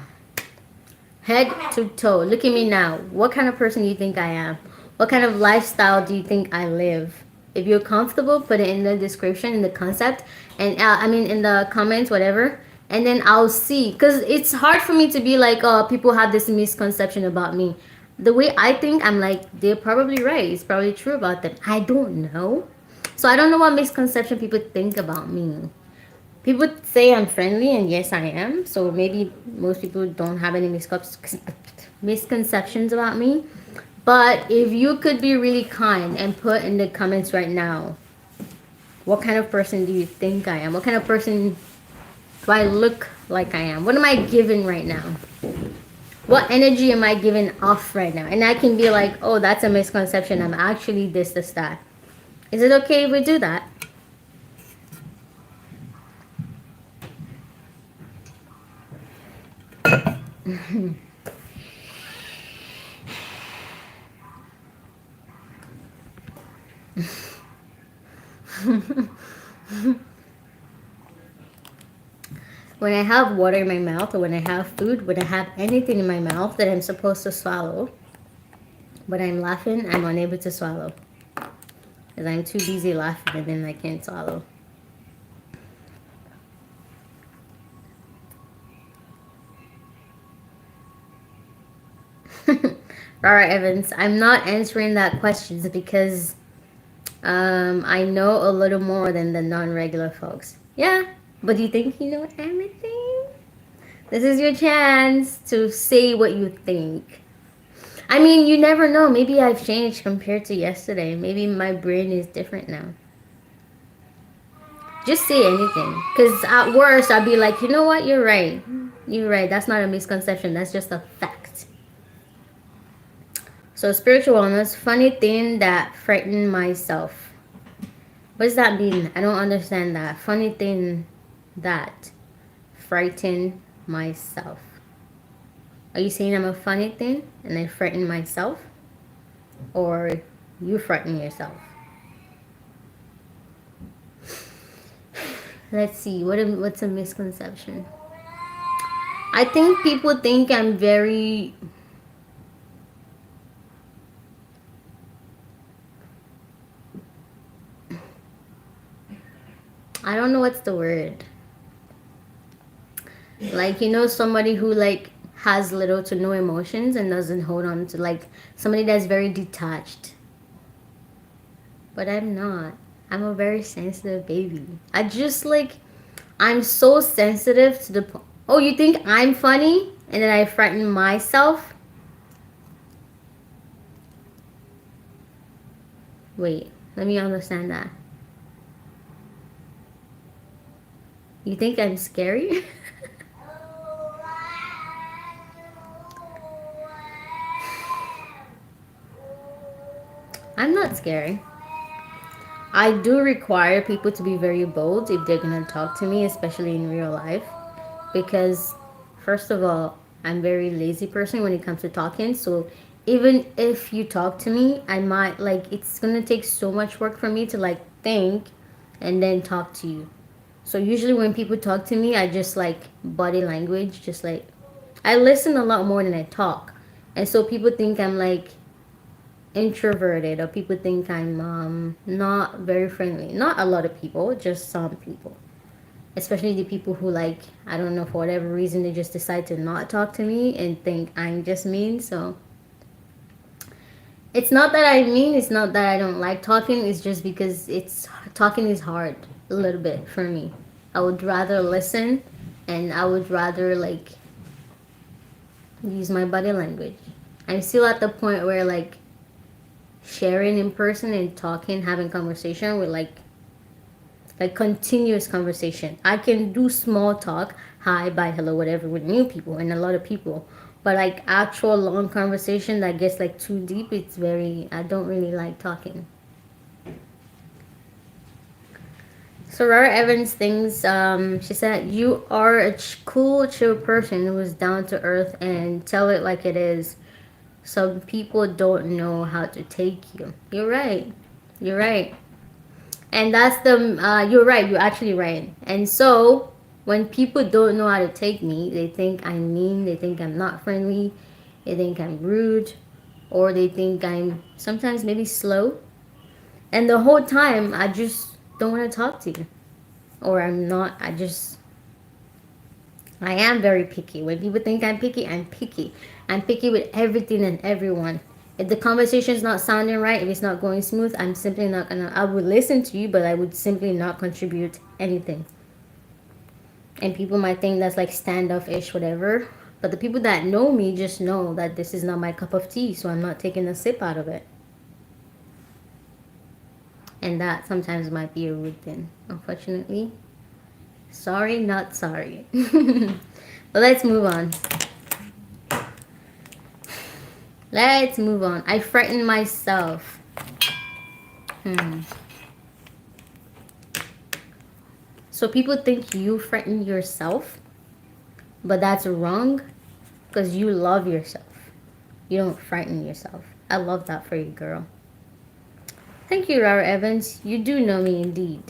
head to toe. Look at me now. What kind of person do you think I am? What kind of lifestyle do you think I live? If you're comfortable, put it in the description, in the concept, and I mean in the comments, whatever. And then I'll see, cause it's hard for me to be like, oh, people have this misconception about me. The way I think, I'm like, they're probably right. It's probably true about them. I don't know, so I don't know what misconception people think about me. People say I'm friendly, and yes, I am. So maybe most people don't have any misconceptions about me. But if you could be really kind and put in the comments right now, what kind of person do you think I am? What kind of person do I look like I am? What am I giving right now? What energy am I giving off right now? And I can be like, oh, that's a misconception. I'm actually this, that. Is it okay if we do that? When I have water in my mouth, or when I have food, when I have anything in my mouth that I'm supposed to swallow, but I'm laughing, I'm unable to swallow. Because I'm too busy laughing and then I can't swallow. Rara Evans, I'm not answering that question because I know a little more than the non-regular folks. Yeah, but do you think you know everything? This is your chance to say what you think. I mean, you never know. Maybe I've changed compared to yesterday. Maybe my brain is different now. Just say anything. Because at worst, I'll be like, you know what? You're right. You're right. That's not a misconception. That's just a fact. So, spiritual wellness, funny thing that frightened myself. What does that mean? I don't understand that. Funny thing that frightened myself. Are you saying I'm a funny thing and I frighten myself? Or you frighten yourself? Let's see. What's a misconception? I think people think I'm very... I don't know what's the word. Like, you know, somebody who like has little to no emotions and doesn't hold on to, like, somebody that's very detached. But I'm not. I'm a very sensitive baby. I just like, I'm so sensitive to the point. Oh, you think I'm funny and then I frighten myself? Wait, let me understand that. You think I'm scary? I'm not scary. I do require people to be very bold if they're gonna talk to me, especially in real life. Because, first of all, I'm a very lazy person when it comes to talking. So, even if you talk to me, I might, like, it's gonna take so much work for me to, like, think and then talk to you. So, usually when people talk to me, I just, like, body language, just like, I listen a lot more than I talk. And so people think I'm, like, introverted, or people think I'm not very friendly. Not a lot of people, just some people. Especially the people who, like, I don't know, for whatever reason they just decide to not talk to me and think I'm just mean. So it's not that I mean, it's not that I don't like talking, it's just because it's talking is hard a little bit for me. I would rather listen, and I would rather like use my body language. I'm still at the point where like sharing in person and talking, having conversation with like continuous conversation. I can do small talk, hi, bye, hello, whatever, with new people and a lot of people. But like actual long conversation that gets like too deep, it's very, I don't really like talking. So Rara Evans thinks, she said, you are a cool, chill person who is down to earth and tell it like it is. Some people don't know how to take you. You're right. You're right. And that's the, you're right. You're actually right. And so, when people don't know how to take me, they think I'm mean, they think I'm not friendly, they think I'm rude, or they think I'm sometimes maybe slow. And the whole time, I just don't want to talk to you. Or I'm not, I am very picky. When people think I'm picky, I'm picky. I'm picky with everything and everyone. If the conversation is not sounding right, if it's not going smooth, I'm simply not gonna. I would listen to you, but I would simply not contribute anything. And people might think that's like standoffish, whatever. But the people that know me just know that this is not my cup of tea, so I'm not taking a sip out of it. And that sometimes might be a rude thing, unfortunately. Sorry, not sorry. But let's move on. Let's move on. I frighten myself. So people think you frighten yourself, but that's wrong because you love yourself. You don't frighten yourself. I love that for you, girl. Thank you, Rara Evans. You do know me indeed.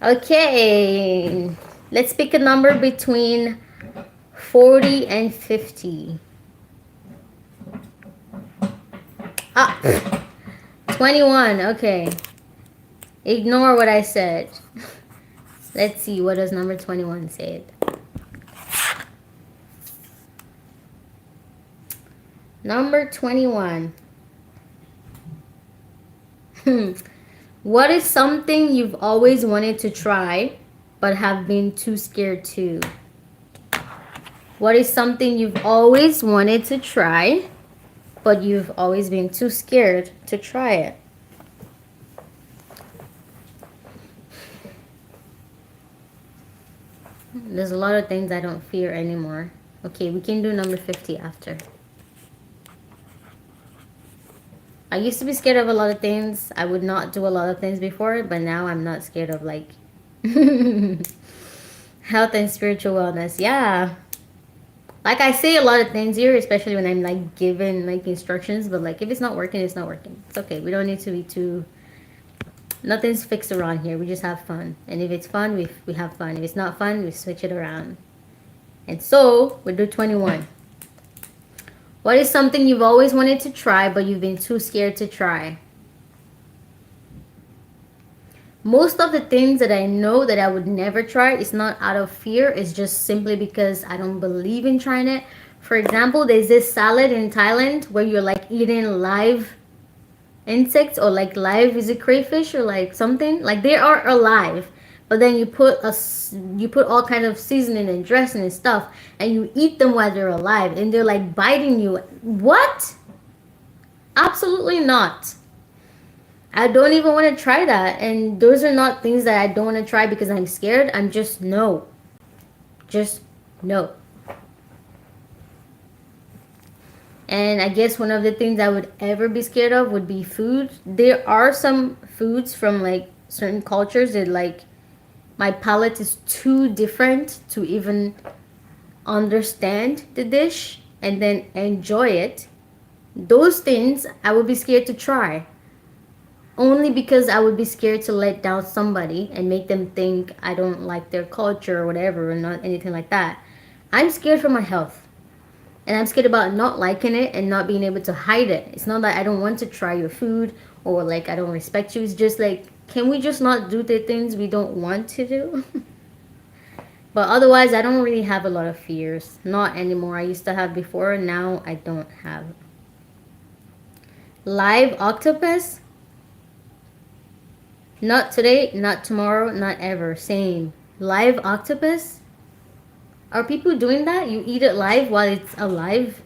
Okay. Let's pick a number between 40 and 50. Ah, 21. Okay. Ignore what I said. Let's see, what does number 21 say? Number 21. What is something you've always wanted to try but have been too scared to? What is something you've always wanted to try but you've always been too scared to try it? There's a lot of things I don't fear anymore. Okay, we can do number 50 after. I used to be scared of a lot of things. I would not do a lot of things before, but now I'm not scared of like health and spiritual wellness. Yeah. Like I say a lot of things here, especially when I'm like given like instructions, but like if it's not working, it's not working. It's okay. We don't need to be too, nothing's fixed around here. We just have fun. And if it's fun, we have fun. If it's not fun, we switch it around. And so we do 21. What is something you've always wanted to try but you've been too scared to try? Most of the things that I know that I would never try is not out of fear. It's just simply because I don't believe in trying it. For example, there's this salad in Thailand where you're like eating live insects or like live, is it crayfish or like something? Like they are alive. But then you put all kind of seasoning and dressing and stuff, and you eat them while they're alive, and they're like biting you. What? Absolutely not. I don't even want to try that. And those are not things that I don't want to try because I'm scared. I'm just no. Just no. And I guess one of the things I would ever be scared of would be food. There are some foods from like certain cultures that like my palate is too different to even understand the dish and then enjoy it. Those things I would be scared to try. Only because I would be scared to let down somebody and make them think I don't like their culture or whatever, or not anything like that. I'm scared for my health. And I'm scared about not liking it and not being able to hide it. It's not that I don't want to try your food or like I don't respect you. It's just like, can we just not do the things we don't want to do? But otherwise, I don't really have a lot of fears. Not anymore. I used to have before. Now I don't have. Live octopus? Not today, not tomorrow, not ever. Same. Live octopus? Are people doing that? You eat it live while it's alive?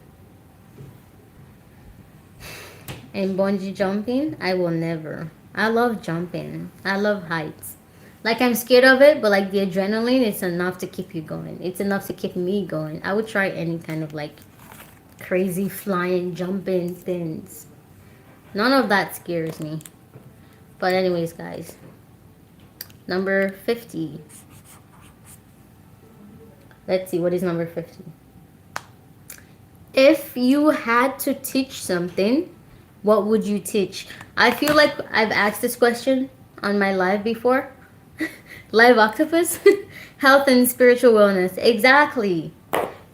And bungee jumping? I will never. I love jumping. I love heights. Like I'm scared of it, but like the adrenaline, it's enough to keep you going. It's enough to keep me going. I would try any kind of like crazy flying, jumping things. None of that scares me. But anyways, guys. Number 50. Let's see, what is number 50? If you had to teach something, what would you teach? I feel like I've asked this question on my live before. Live octopus? Health and spiritual wellness. Exactly.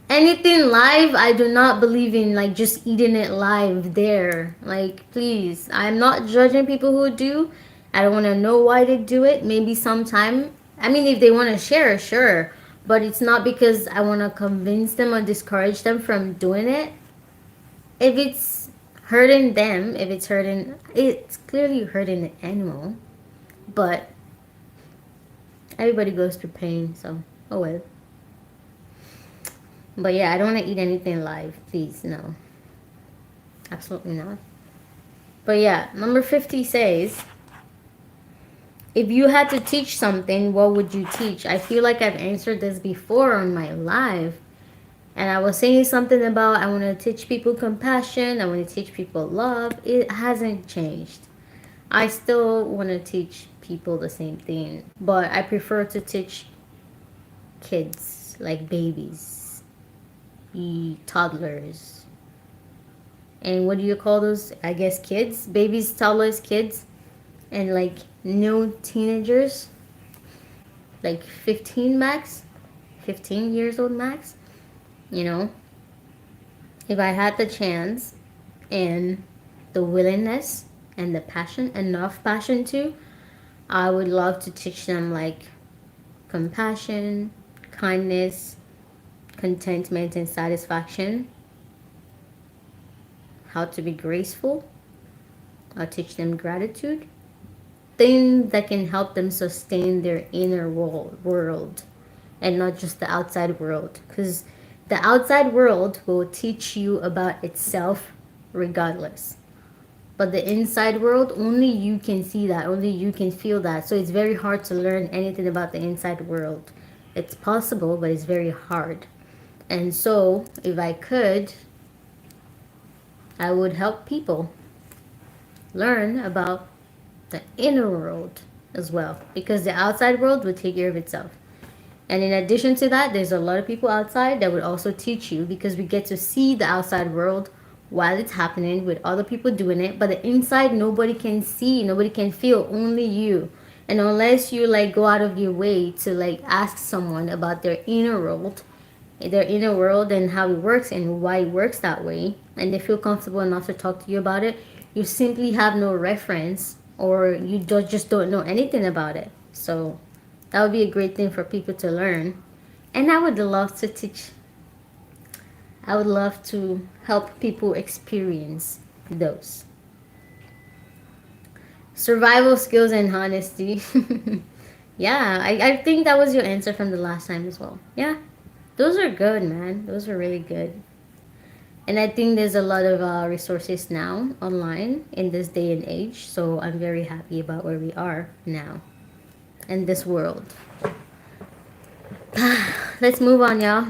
Anything live, I do not believe in like just eating it live there. Like, please. I'm not judging people who do. I don't want to know why they do it. Maybe sometime. I mean, if they want to share, sure. But it's not because I want to convince them or discourage them from doing it. If it's hurting them, if it's hurting, it's clearly hurting the animal. But everybody goes through pain, so oh well. But yeah, I don't want to eat anything live. Please, no. Absolutely not. But yeah, number 50 says, if you had to teach something, what would you teach? I feel like I've answered this before on my live. And I was saying something about I want to teach people compassion. I want to teach people love. It hasn't changed. I still want to teach people the same thing. But I prefer to teach kids, like babies, toddlers. And what do you call those? I guess kids? Babies, toddlers, kids. And like new teenagers. Like 15 max. 15 years old max. You know, if I had the chance and the willingness and the passion, enough passion too, I would love to teach them like compassion, kindness, contentment, and satisfaction, how to be graceful. I'll teach them gratitude, things that can help them sustain their inner world and not just the outside world. Because the outside world will teach you about itself regardless. But the inside world, only you can see that, only you can feel that. So it's very hard to learn anything about the inside world. It's possible, but it's very hard. And so, if I could, I would help people learn about the inner world as well. Because the outside world will take care of itself. And in addition to that, there's a lot of people outside that would also teach you because we get to see the outside world while it's happening with other people doing it. But the inside, nobody can see, nobody can feel, only you. And unless you like go out of your way to like ask someone about their inner world and how it works and why it works that way, and they feel comfortable enough to talk to you about it, you simply have no reference or you just don't know anything about it. So that would be a great thing for people to learn. And I would love to teach. I would love to help people experience those. Survival skills and honesty. Yeah, I think that was your answer from the last time as well. Yeah, those are good, man. Those are really good. And I think there's a lot of resources now online in this day and age. So I'm very happy about where we are now in this world. Let's move on, y'all.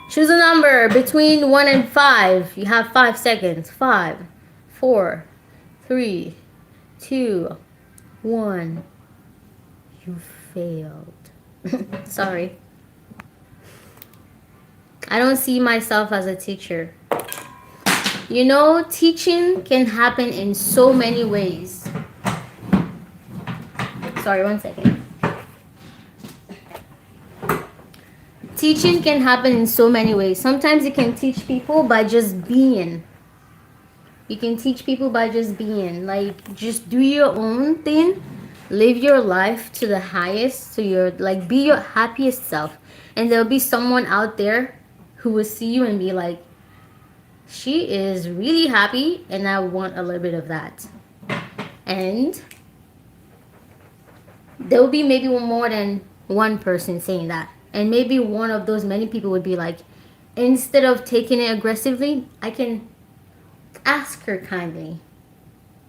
Choose a number between 1 and 5. You have 5 seconds. 5, 4, 3, 2, 1. You failed. Sorry. I don't see myself as a teacher. You know, teaching can happen in so many ways. Sorry, 1 second. Teaching can happen in so many ways. Sometimes you can teach people by just being. You can teach people by just being. Like, just do your own thing. Live your life to the highest. So you're, like, be your happiest self. And there'll be someone out there who will see you and be like, she is really happy and I want a little bit of that. And there will be maybe more than one person saying that. And maybe one of those many people would be like, instead of taking it aggressively, I can ask her kindly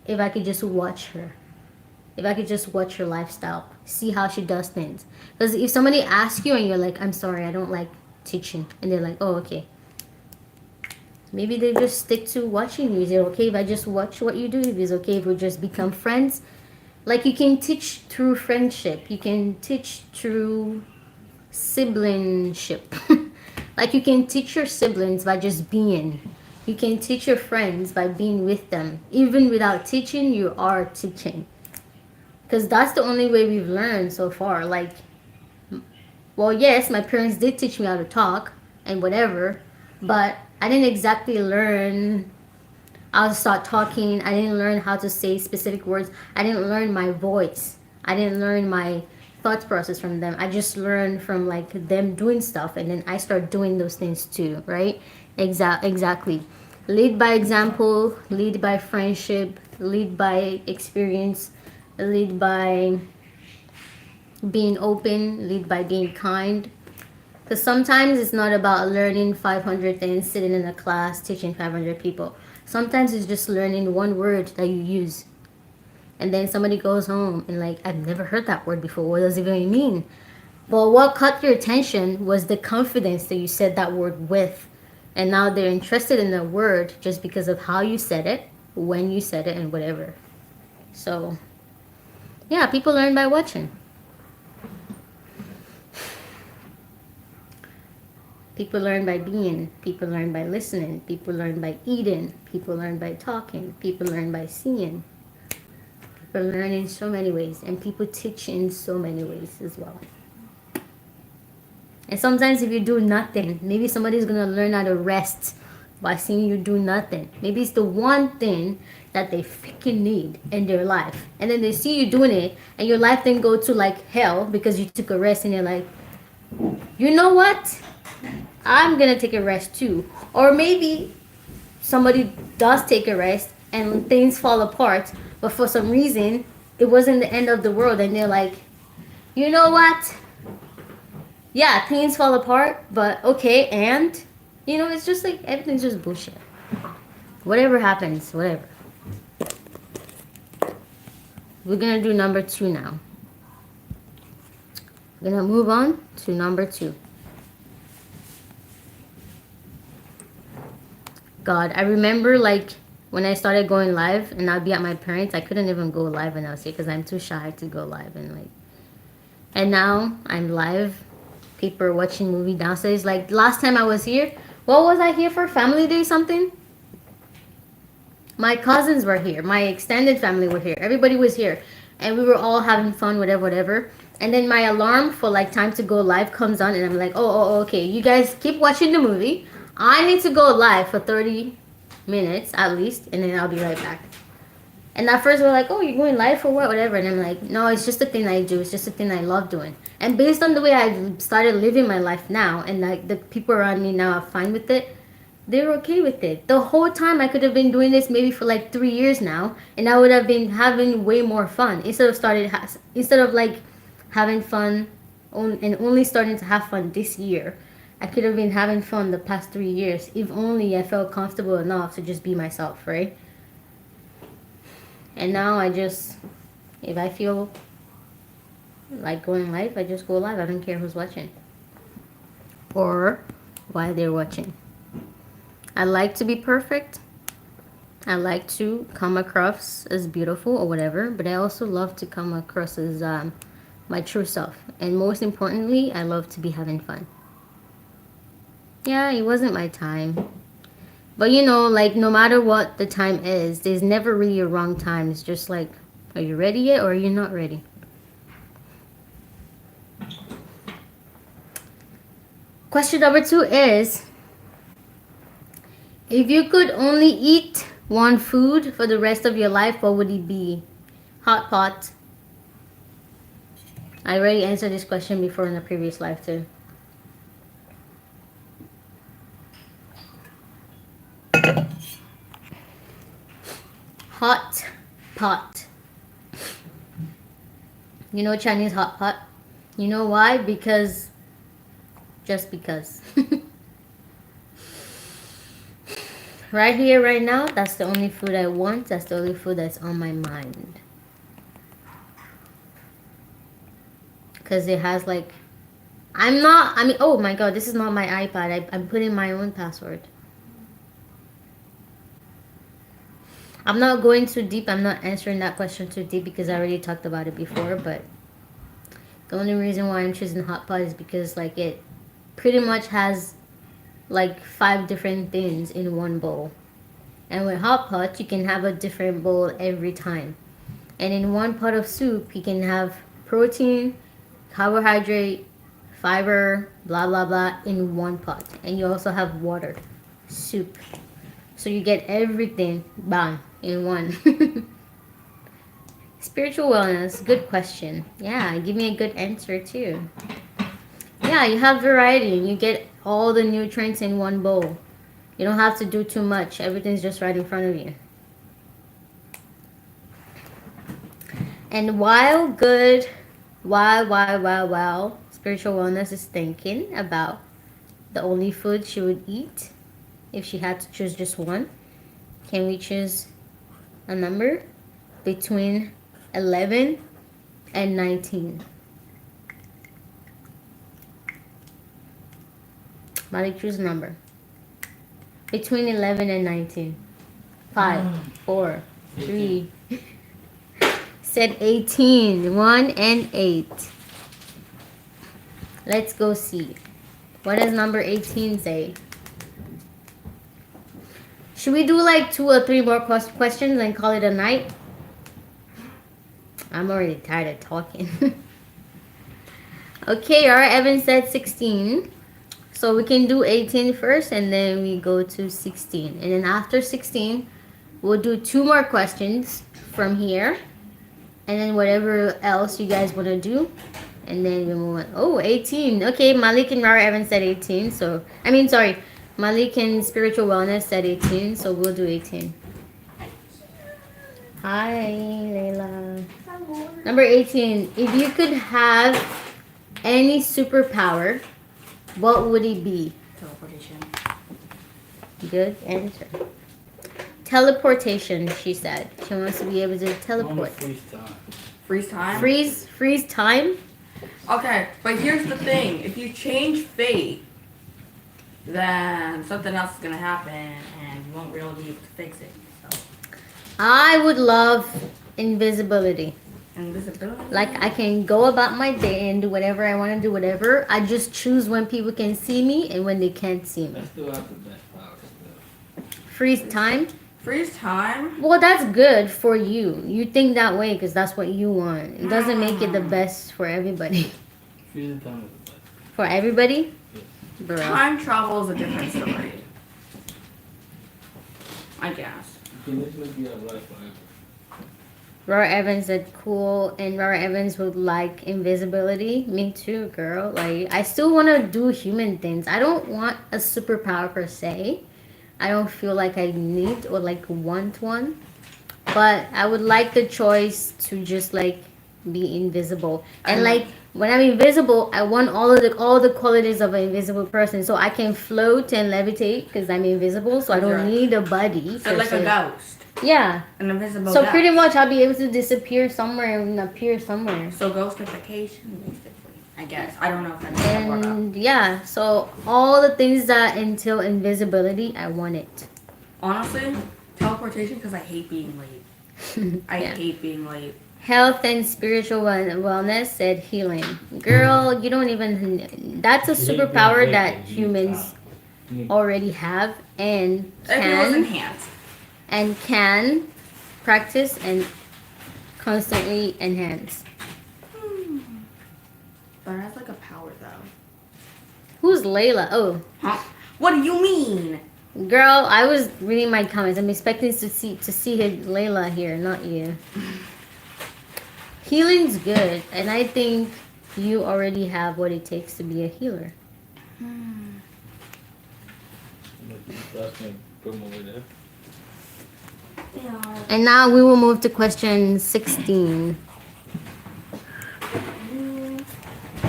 if I could just watch her. If I could just watch her lifestyle, see how she does things. Because if somebody asks you and you're like, I'm sorry, I don't like teaching. And they're like, oh, okay. Maybe they just stick to watching you. Is it okay if I just watch what you do? If it's okay if we just become friends? Like, you can teach through friendship. You can teach through siblingship. Like you can teach your siblings by just being. You can teach your friends by being with them. Even without teaching, you are teaching. Because that's the only way we've learned so far. Like, well, yes, my parents did teach me how to talk and whatever, but I didn't exactly learn how to start talking. I didn't learn how to say specific words. I didn't learn my voice. I didn't learn my thought process from them. I just learned from like them doing stuff, and then I start doing those things too, right? Exactly. Lead by example, lead by friendship, lead by experience, lead by being open, lead by being kind. Because sometimes it's not about learning 500 things, sitting in a class, teaching 500 people. Sometimes it's just learning one word that you use. And then somebody goes home and like, I've never heard that word before. What does it even mean? But what caught your attention was the confidence that you said that word with. And now they're interested in the word just because of how you said it, when you said it, and whatever. So, yeah, people learn by watching. People learn by being. People learn by listening. People learn by eating. People learn by talking. People learn by seeing. People learn in so many ways. And people teach in so many ways as well. And sometimes if you do nothing, maybe somebody's going to learn how to rest by seeing you do nothing. Maybe it's the one thing that they freaking need in their life. And then they see you doing it and your life then go to like hell because you took a rest and you're like, you know what? I'm gonna take a rest too. Or maybe somebody does take a rest and things fall apart, but for some reason it wasn't the end of the world, and they're like, you know what? Yeah, things fall apart, but okay, and you know, it's just like everything's just bullshit. Whatever happens, whatever. We're gonna do number 2 now. We're gonna move on to number 2. God, I remember like when I started going live and I'd be at my parents, I couldn't even go live when I was here because I'm too shy to go live and now I'm live. People are watching movie downstairs. Like last time I was here, what was I here for? Family day something? My cousins were here. My extended family were here. Everybody was here, and we were all having fun, whatever, whatever. And then my alarm for like time to go live comes on, and I'm like, okay. You guys keep watching the movie. I need to go live for 30 minutes at least, and then I'll be right back. And at first we're like, oh, you're going live for what, whatever. And I'm like, no, it's just a thing I do. It's just a thing I love doing. And based on the way I started living my life now, and like the people around me now are fine with it, they're okay with it. The whole time I could have been doing this maybe for like 3 years now, and I would have been having way more fun instead of like having fun and only starting to have fun this year. I could have been having fun the past 3 years if only I felt comfortable enough to just be myself, right? And now if I feel like going live, I just go live. I don't care who's watching or why they're watching. I like to be perfect. I like to come across as beautiful or whatever, but I also love to come across as my true self. And most importantly, I love to be having fun. Yeah, it wasn't my time. But you know, like no matter what the time is, there's never really a wrong time. It's just like, are you ready yet or are you not ready? Question number 2 is, if you could only eat one food for the rest of your life, what would it be? Hot pot. I already answered this question before in the previous life too. Hot pot. You know Chinese hot pot? You know why? Just because. Right here, right now, that's the only food I want. That's the only food that's on my mind. Because it has like, oh my god, this is not my iPad. I'm putting my own password. I'm not going too deep. I'm not answering that question too deep because I already talked about it before. But the only reason why I'm choosing hot pot is because like it pretty much has like 5 different things in one bowl. And with hot pot, you can have a different bowl every time. And in one pot of soup, you can have protein, carbohydrate, fiber, blah blah blah in one pot. And you also have water, soup. So you get everything, bang, in one. Spiritual wellness, good question. Yeah, give me a good answer too. Yeah, you have variety and you get all the nutrients in one bowl. You don't have to do too much. Everything's just right in front of you. And while spiritual wellness is thinking about the only food she would eat if she had to choose just one, can we choose a number between 11 and 19? Malik, choose a number. Between 11 and 19. 5, 4, 3. Said 18. 1 and 8. Let's go see. What does number 18 say? Should we do like 2 or 3 more questions and call it a night? I'm already tired of talking. Okay, alright, Evan said 16. So we can do 18 first and then we go to 16. And then after 16, we'll do 2 more questions from here. And then whatever else you guys want to do. And then we move on. Oh, 18. Okay, Malik and Rara Evans said 18. So, Malik and Spiritual Wellness said 18. So we'll do 18. Hi, Layla. Number 18. If you could have any superpower, what would it be? Teleportation. Good answer. Teleportation, she said. She wants to be able to I wanna teleport. freeze time. Freeze time? Freeze time? Okay, but here's the thing. If you change fate, then something else is gonna happen and you won't really be able to fix it. So, I would love invisibility. invisibility. Like I can go about my day and do whatever I want to do, whatever. I just choose when people can see me and when they can't see me. Let's do out the best powers though. Freeze time? Freeze time? Well, that's good for you. You think that way because that's what you want. It doesn't make it the best for everybody. Freezing time is the best. For everybody? Yes. Bro. Time travel is a different story. I guess. You can literally be alive forever. Rara Evans said cool, and Rara Evans would like invisibility. Me too, girl. Like, I still want to do human things. I don't want a superpower per se. I don't feel like I need or like want one. But I would like the choice to just like be invisible. And like when I'm invisible, I want all the qualities of an invisible person. So I can float and levitate because I'm invisible. So I don't need a body. So per like se. a ghost. Yeah. An invisible So ghost. pretty much I'll be able to disappear somewhere and appear somewhere. So ghostification, basically. I guess. I don't know if that's gonna work out. And yeah, so all the things that entail invisibility, I want it. Honestly, teleportation because I hate being late. I Yeah. hate being late. Health and spiritual wellness said healing. Girl, you don't even. That's a superpower that humans already have and If it was can enhanced. practice and constantly enhance. But it has like a power though. Who's Layla? Oh, Huh? What do you mean? girl, I was reading my comments. I'm expecting to see Layla here, not you. Healing's good, and I think you already have what it takes to be a healer. That's my promo over there. Yeah. And now we will move to question 16.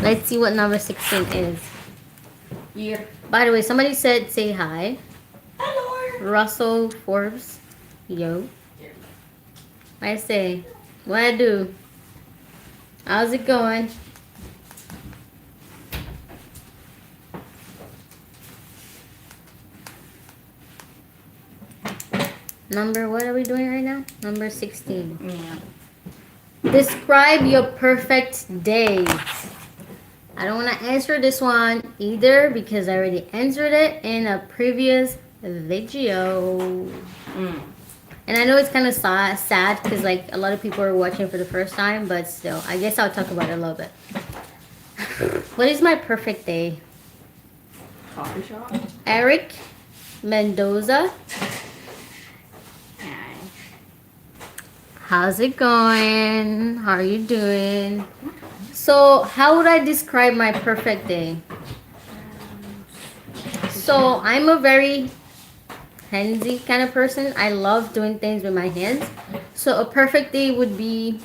Let's see what number 16 is. Yeah. By the way, somebody said say hi. Hello. Russell Forbes. Yo. I say, what I do? How's it going? Number, what are we doing right now? Number 16. Yeah. Describe your perfect day. I don't want to answer this one either because I already answered it in a previous video. Mm. And I know it's kind of sad because like a lot of people are watching for the first time, but still, I guess I'll talk about it a little bit. What is my perfect day? Coffee shop. Eric Mendoza. Hi. How's it going? How are you doing? So, how would I describe my perfect day? So, I'm a very handsy kind of person. I love doing things with my hands. So, a perfect day would be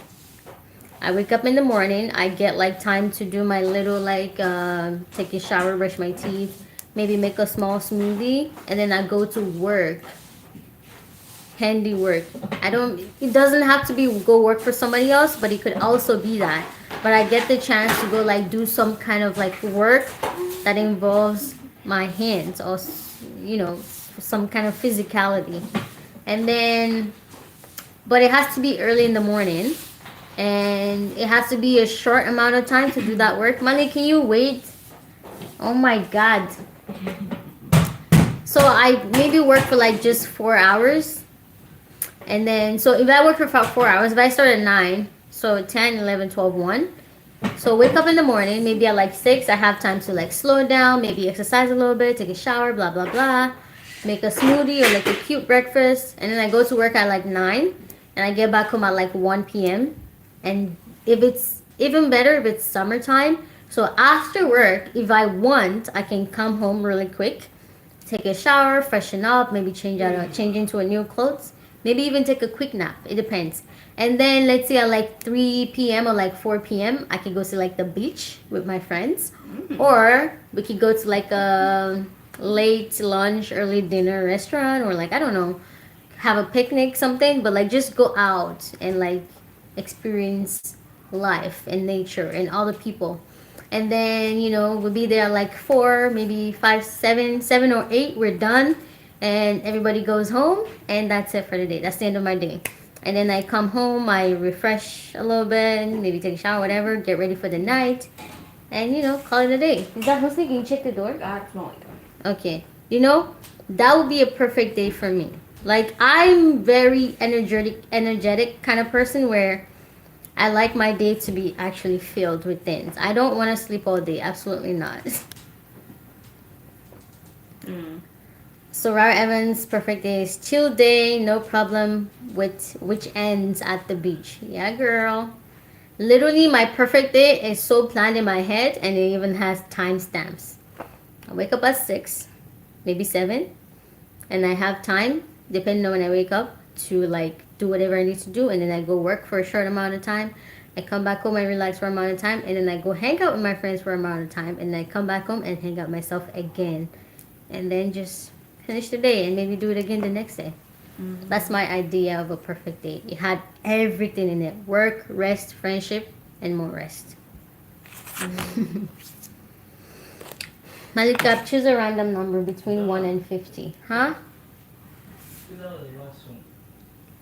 I wake up in the morning, I get like time to do my little like take a shower, brush my teeth, maybe make a small smoothie, and then I go to work. Handiwork. I don't. It doesn't have to be go work for somebody else, but it could also be that. But I get the chance to go like do some kind of like work that involves my hands or some kind of physicality, and then, but it has to be early in the morning, and it has to be a short amount of time to do that work. Money, can you wait? Oh my God. So I maybe work for like just 4 hours. And then, so if I work for about 4 hours, if I start at 9, so 10, 11, 12, 1. So wake up in the morning, maybe at like 6, I have time to like slow down, maybe exercise a little bit, take a shower, blah, blah, blah. Make a smoothie or like a cute breakfast. And then I go to work at like 9, and I get back home at like 1 p.m. And if it's even better, if it's summertime. So after work, if I want, I can come home really quick, take a shower, freshen up, maybe change into a new clothes. Maybe even take a quick nap. It depends. And then let's say at like 3 p.m. or like 4 p.m. I could go to like the beach with my friends. Or we could go to like a late lunch, early dinner restaurant, or like, I don't know, have a picnic, something. But like just go out and like experience life and nature and all the people. And then, we'll be there at like 4, maybe 5, 7 or 8. We're done. And everybody goes home, and that's it for the day. That's the end of my day. And then I come home, I refresh a little bit, maybe take a shower, whatever, get ready for the night, and call it a day. Is that Jose? Can you check the door? That's not Okay. That would be a perfect day for me. Like, I'm very energetic kind of person where I like my day to be actually filled with things. I don't want to sleep all day. Absolutely not. So Rara Evans' perfect day is chill day, no problem with which ends at the beach. Yeah, girl. Literally, my perfect day is so planned in my head, and it even has timestamps. I wake up at 6, maybe 7, and I have time, depending on when I wake up, to like do whatever I need to do, and then I go work for a short amount of time. I come back home and relax for a amount of time, and then I go hang out with my friends for a amount of time, and then I come back home and hang out myself again, and then just finish the day and maybe do it again the next day. That's my idea of a perfect day. It had everything in it: work, rest, friendship, and more rest. Malika, choose a random number between 1 and 50. Huh?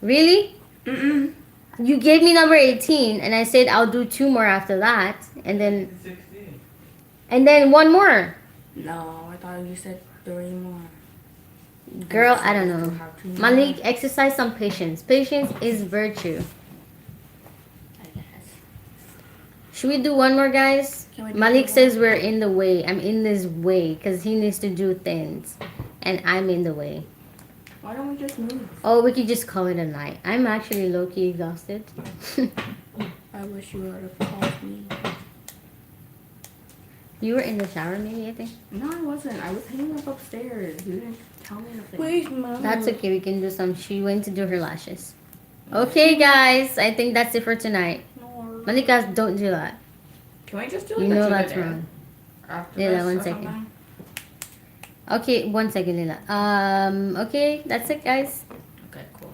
Really? Mm-mm. You gave me number 18, and I said I'll do 2 more after that, and then 16. and then 1 more. No, I thought you said 3 more. Girl, I don't know. Malik, exercise some patience. Patience is virtue. I guess. Should we do 1 more, guys? Can we do Malik 1 more? says we're in the way. I'm in this way because he needs to do things, and I'm in the way. Why don't we just move? Oh, we could just call it a night. I'm actually low-key exhausted. I wish you would have called me. You were in the shower, maybe, I think. No, I wasn't. I was hanging up upstairs. You didn't tell me nothing. Wait, Mom. That's okay. We can do some. She went to do her lashes. Okay, guys. I think that's it for tonight. No. Malika, don't do that. Can we just do You like know a that's two-day wrong. after Lila, this 1 or second. something? Okay, 1 second, Lila. Okay, that's it, guys. Okay, cool.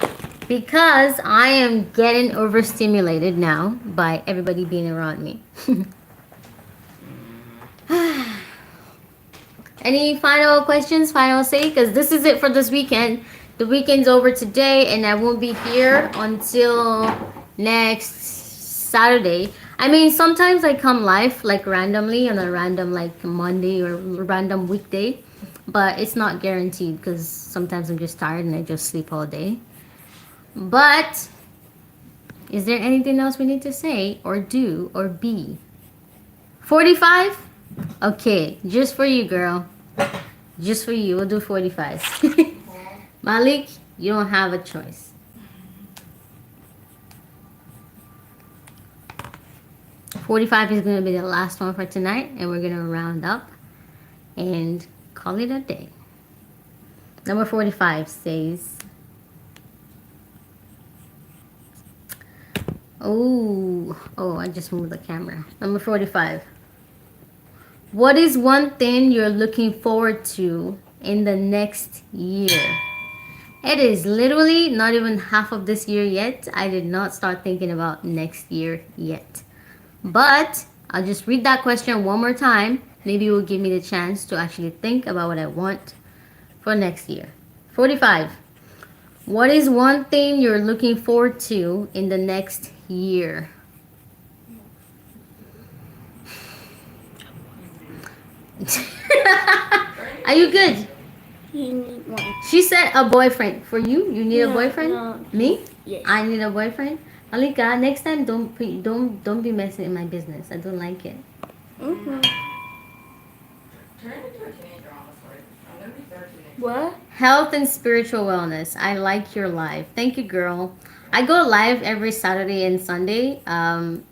Because I am getting overstimulated now by everybody being around me. Any final questions, final say? Because this is it for this weekend. The weekend's over today, and I won't be here until next Saturday. I mean, sometimes I come live like randomly on a random like Monday or random weekday, but it's not guaranteed because sometimes I'm just tired and I just sleep all day. But is there anything else we need to say or do or be? 45? Okay, just for you, girl. Just for you. We'll do 45. Malik, you don't have a choice. 45 is going to be the last one for tonight, and we're going to round up and call it a day. Number 45 says, I just moved the camera. Number 45. What is one thing you're looking forward to in the next year? It is literally not even half of this year yet. I did not start thinking about next year yet. But I'll just read that question one more time. Maybe it will give me the chance to actually think about what I want for next year. 45. What is one thing you're looking forward to in the next year? Are you good? You need one. She said a boyfriend. For you, you need a No, boyfriend? no. Me? Yes. I need a boyfriend. Alika, next time don't be messing in my business. I don't like it. Mm-hmm. Turn into a teenager, honestly. I'm gonna be 13. What? Health and spiritual wellness. I like your live. Thank you, girl. I go live every Saturday and Sunday, 10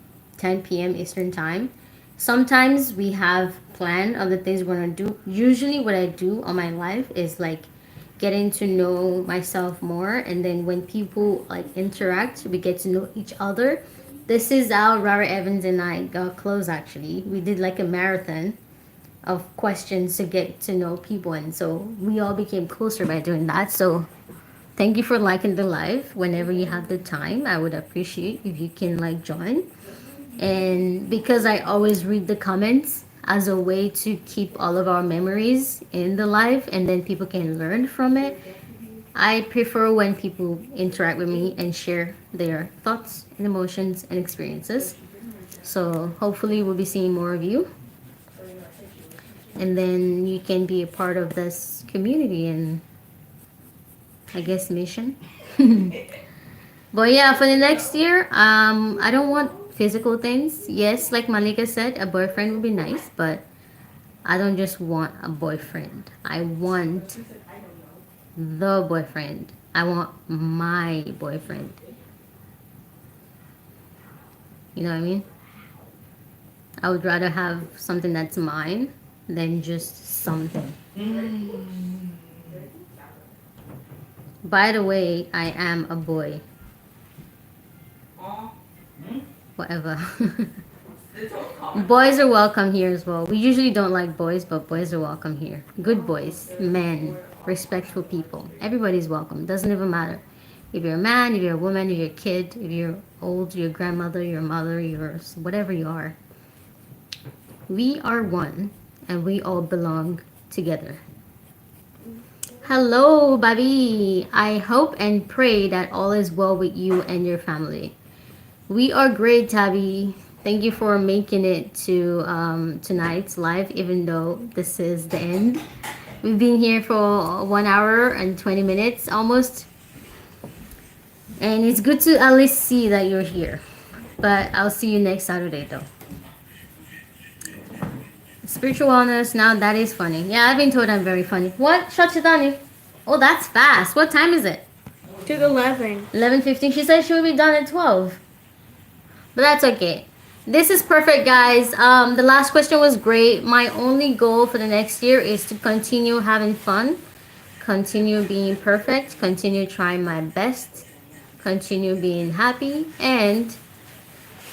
p.m. Eastern time. Sometimes we have plan of the things we're gonna do. Usually, what I do on my live is like getting to know myself more, and then when people like interact, we get to know each other. This is how Rara Evans and I got close. Actually, we did like a marathon of questions to get to know people, and so we all became closer by doing that. So thank you for liking the live. Whenever you have the time, I would appreciate if you can like join. And because I always read the comments as a way to keep all of our memories in the live, and then people can learn from it, I prefer when people interact with me and share their thoughts and emotions and experiences. So hopefully we'll be seeing more of you, and then you can be a part of this community and I guess mission. But yeah, for the next year, I don't want physical things. Yes, like Malika said, a boyfriend would be nice, but I don't just want a boyfriend. I want the boyfriend. I want my boyfriend. You know what I mean? I would rather have something that's mine than just something. By the way, I am a boy. Aw. Whatever. It's all common. Boys are welcome here as well. We usually don't like boys, but boys are welcome here. Good boys, men, respectful people. Everybody's welcome. Doesn't even matter. If you're a man, if you're a woman, if you're a kid, if you're old, your grandmother, your mother, yours, whatever you are. We are one, and we all belong together. Hello, Bobby. I hope and pray that all is well with you and your family. We are great, Tabby. Thank you for making it to tonight's live, even though this is the end. We've been here for 1 hour and 20 minutes almost. And it's good to at least see that you're here. But I'll see you next Saturday, though. Spiritual wellness, now that is funny. Yeah, I've been told I'm very funny. What? Shachidani? Oh, that's fast. What time is it? Took 11. 11:15. She said she would be done at 12. But that's okay. This is perfect, guys. The last question was great. My only goal for the next year is to continue having fun, continue being perfect, continue trying my best, continue being happy, and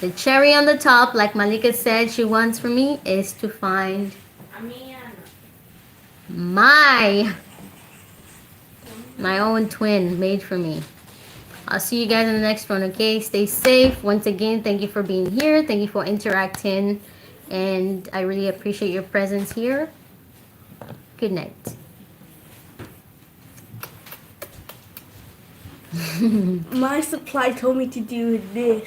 the cherry on the top, like Malika said she wants for me, is to find my own twin made for me. I'll see you guys in the next one, okay? Stay safe. Once again, thank you for being here. Thank you for interacting. And I really appreciate your presence here. Good night. My supply told me to do this.